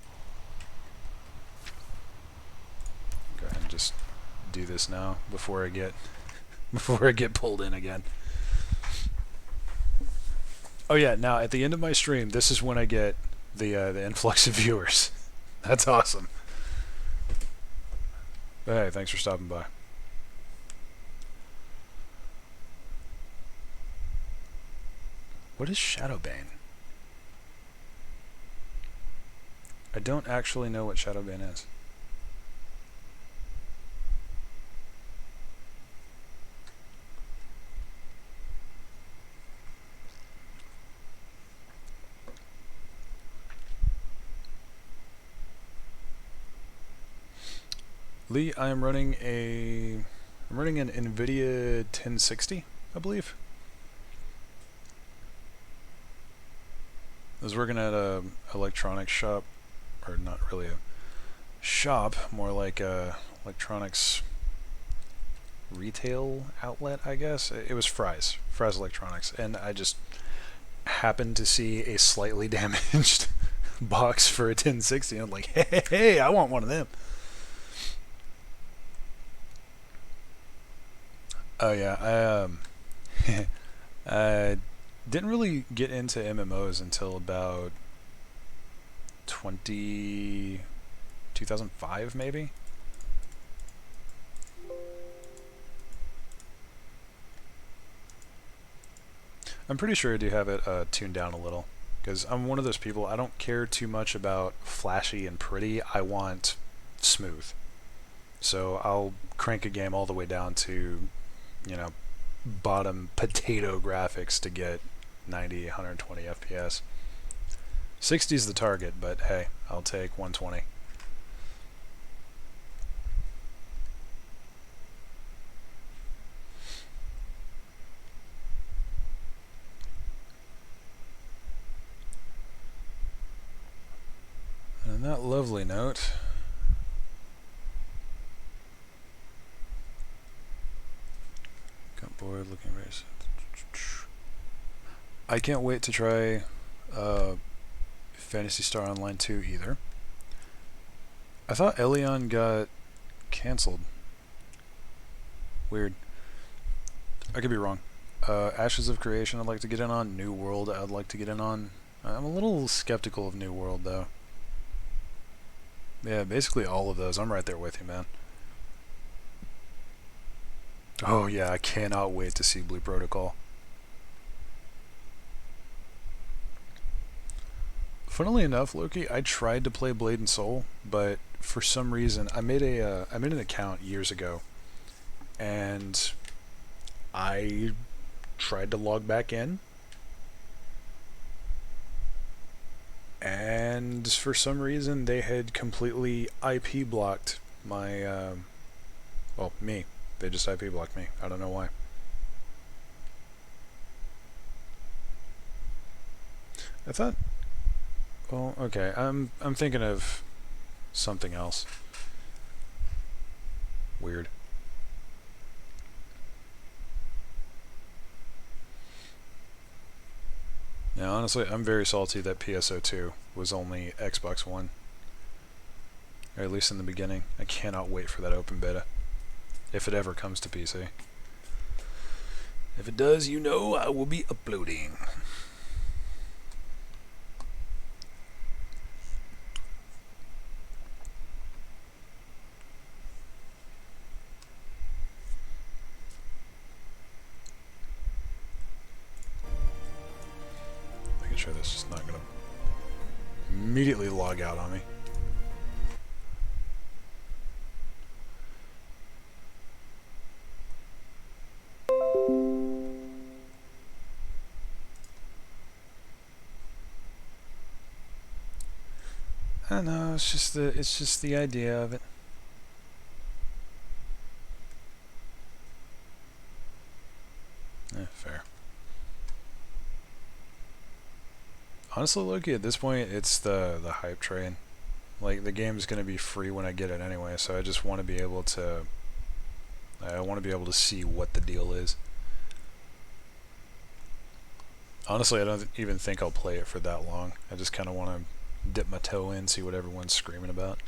Speaker 1: Go ahead and just do this now before I get pulled in again. Oh yeah, now at the end of my stream, this is when I get the influx of viewers. That's awesome. But hey, thanks for stopping by. What is Shadowbane? I don't actually know what Shadowbane is. Lee, I'm running an NVIDIA 1060, I believe. was working at a electronics shop, or not really a shop, more like a electronics retail outlet, I guess. It was Fry's Electronics, and I just happened to see a slightly damaged box for a 1060. I'm like, hey, I want one of them. Oh yeah, I didn't really get into MMOs until about 2005 maybe. I'm pretty sure I do have it tuned down a little, because I'm one of those people, I don't care too much about flashy and pretty, I want smooth. So I'll crank a game all the way down to, you know, bottom potato graphics to get 90, 120 FPS. 60 is the target, but hey, I'll take 120. And on that lovely note, got bored looking very sad. I can't wait to try Phantasy Star Online 2 either. I thought Elion got cancelled. Weird. I could be wrong. Ashes of Creation I'd like to get in on. New World I'd like to get in on. I'm a little skeptical of New World though. Yeah, basically all of those. I'm right there with you, man. Oh yeah, I cannot wait to see Blue Protocol. Funnily enough, Loki, I tried to play Blade and Soul, but for some reason I made an account years ago, and I tried to log back in, and for some reason they had completely IP blocked my well, me. They just IP blocked me. I don't know why. I thought, well, okay, I'm thinking of something else. Weird. Now, honestly, I'm very salty that PSO2 was only Xbox One. Or at least in the beginning. I cannot wait for that open beta. If it ever comes to PC. If it does, you know I will be uploading. Making sure this is not going to immediately log out on me. I know, it's just the idea of it. Fair. Honestly, Loki, at this point, it's the hype train. Like, the game's gonna be free when I get it anyway, so I just want to be able to... I want to be able to see what the deal is. Honestly, I don't even think I'll play it for that long. I just kind of want to dip my toe in, see what everyone's screaming about.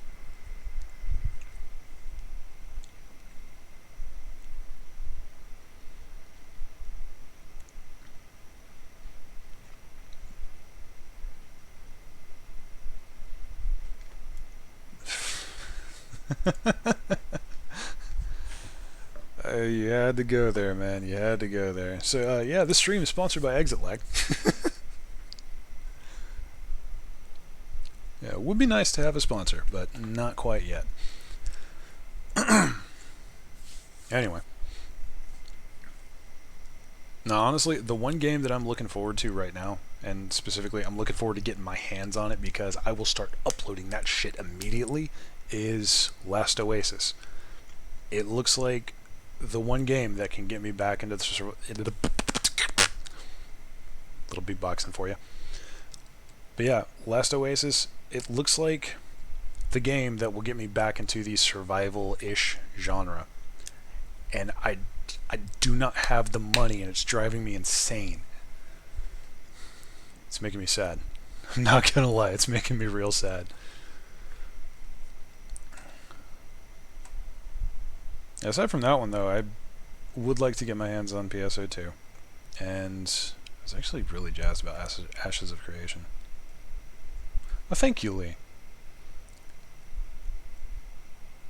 Speaker 1: You had to go there, man. You had to go there. So, yeah, this stream is sponsored by Exit Lag. Yeah, it would be nice to have a sponsor, but not quite yet. Anyway. Now, honestly, the one game that I'm looking forward to right now, and specifically I'm looking forward to getting my hands on it because I will start uploading that shit immediately, is Last Oasis. It looks like the one game that can get me back into the little beatboxing for you. But yeah, Last Oasis, it looks like the game that will get me back into the survival-ish genre. And I do not have the money, and it's driving me insane. It's making me sad. I'm not gonna lie, it's making me real sad. Aside from that one, though, I would like to get my hands on PSO2. And I was actually really jazzed about Ashes of Creation. Well, thank you, Lee.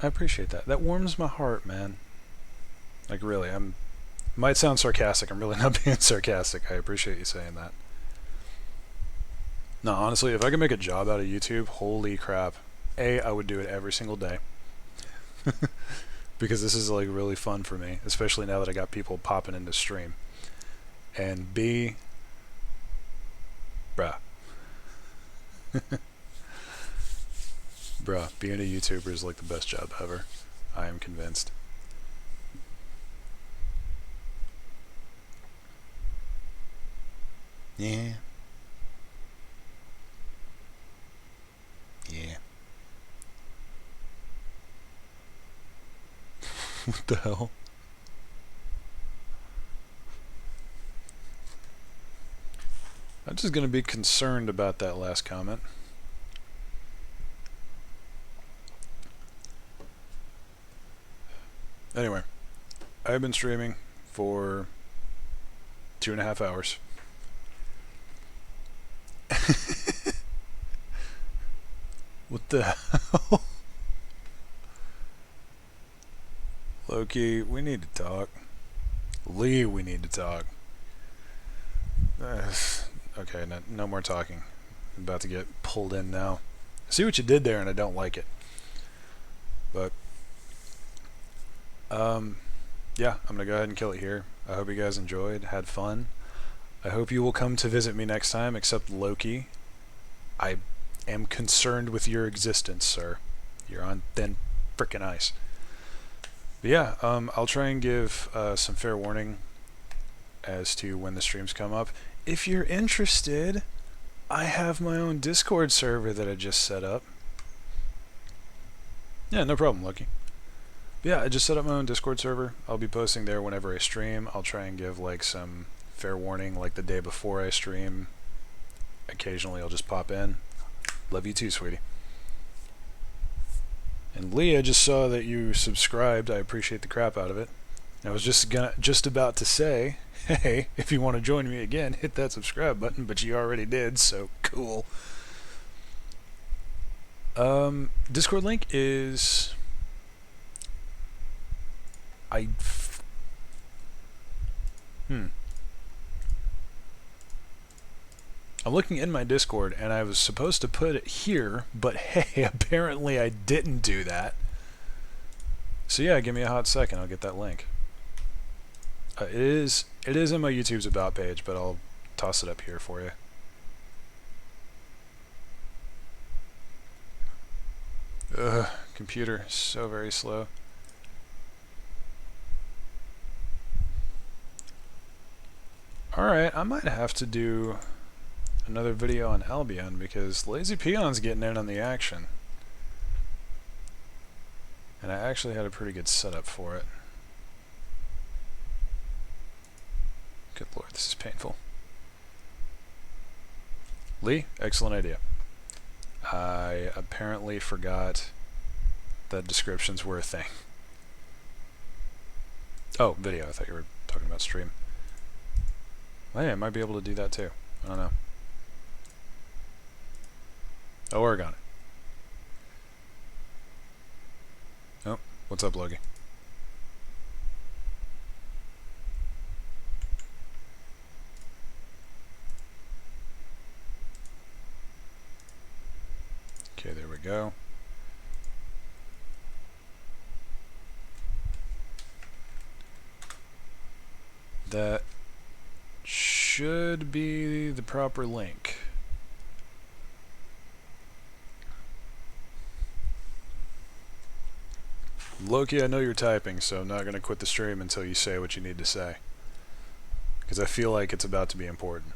Speaker 1: I appreciate that. That warms my heart, man. Like, really, might sound sarcastic. I'm really not being sarcastic. I appreciate you saying that. No, honestly, if I could make a job out of YouTube, holy crap. A, I would do it every single day. Because this is, like, really fun for me, especially now that I got people popping into stream. And B, bruh. Bruh, being a YouTuber is like the best job ever. I am convinced. Yeah. Yeah. What the hell? I'm just gonna be concerned about that last comment. Anyway, I've been streaming for 2.5 hours. What the hell? Loki, we need to talk. Lee, we need to talk. Okay, no more talking. I'm about to get pulled in now. I see what you did there, and I don't like it. But, yeah, I'm going to go ahead and kill it here. I hope you guys enjoyed, had fun. I hope you will come to visit me next time, except Loki. I am concerned with your existence, sir. You're on thin frickin' ice. But yeah, I'll try and give some fair warning as to when the streams come up. If you're interested, I have my own Discord server that I just set up. Yeah, no problem, Loki. But yeah, I just set up my own Discord server. I'll be posting there whenever I stream. I'll try and give like some fair warning like the day before I stream. Occasionally I'll just pop in. Love you too, sweetie. And Lee, I just saw that you subscribed. I appreciate the crap out of it. I was just about to say, hey, if you want to join me again, hit that subscribe button, but you already did, so cool. Discord link is I'm looking in my Discord, and I was supposed to put it here, but hey, apparently I didn't do that. So yeah, give me a hot second, I'll get that link. It is in my YouTube's About page, but I'll toss it up here for you. Ugh, computer, so very slow. Alright, I might have to do another video on Albion because Lazy Peon's getting in on the action. And I actually had a pretty good setup for it. Good lord, this is painful. Lee, excellent idea. I apparently forgot that descriptions were a thing. Oh, video. I thought you were talking about stream. Well, yeah, I might be able to do that too. I don't know. Oh, Oregon. Oh, what's up, Logie? Okay, there we go. That should be the proper link. Loki, I know you're typing, so I'm not going to quit the stream until you say what you need to say. Because I feel like it's about to be important.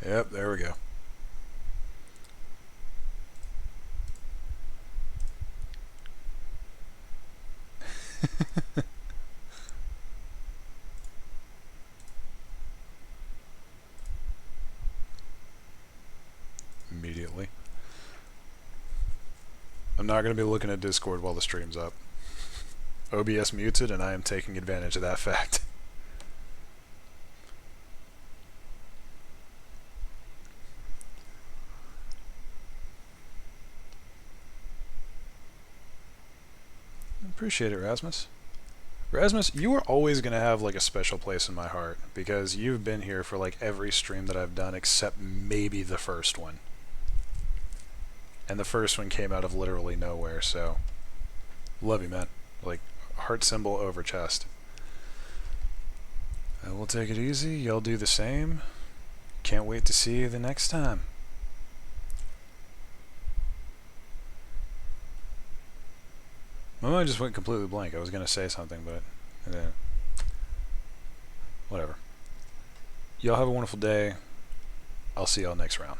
Speaker 1: Yep, there we go. Immediately. I'm not going to be looking at Discord while the stream's up. OBS muted, and I am taking advantage of that fact. Appreciate it, Rasmus. Rasmus, you are always going to have like a special place in my heart because you've been here for like every stream that I've done except maybe the first one. And the first one came out of literally nowhere, so love you, man. Like, heart symbol over chest. We'll take it easy. Y'all do the same. Can't wait to see you the next time. My mind just went completely blank. I was going to say something, but whatever. Y'all have a wonderful day. I'll see y'all next round.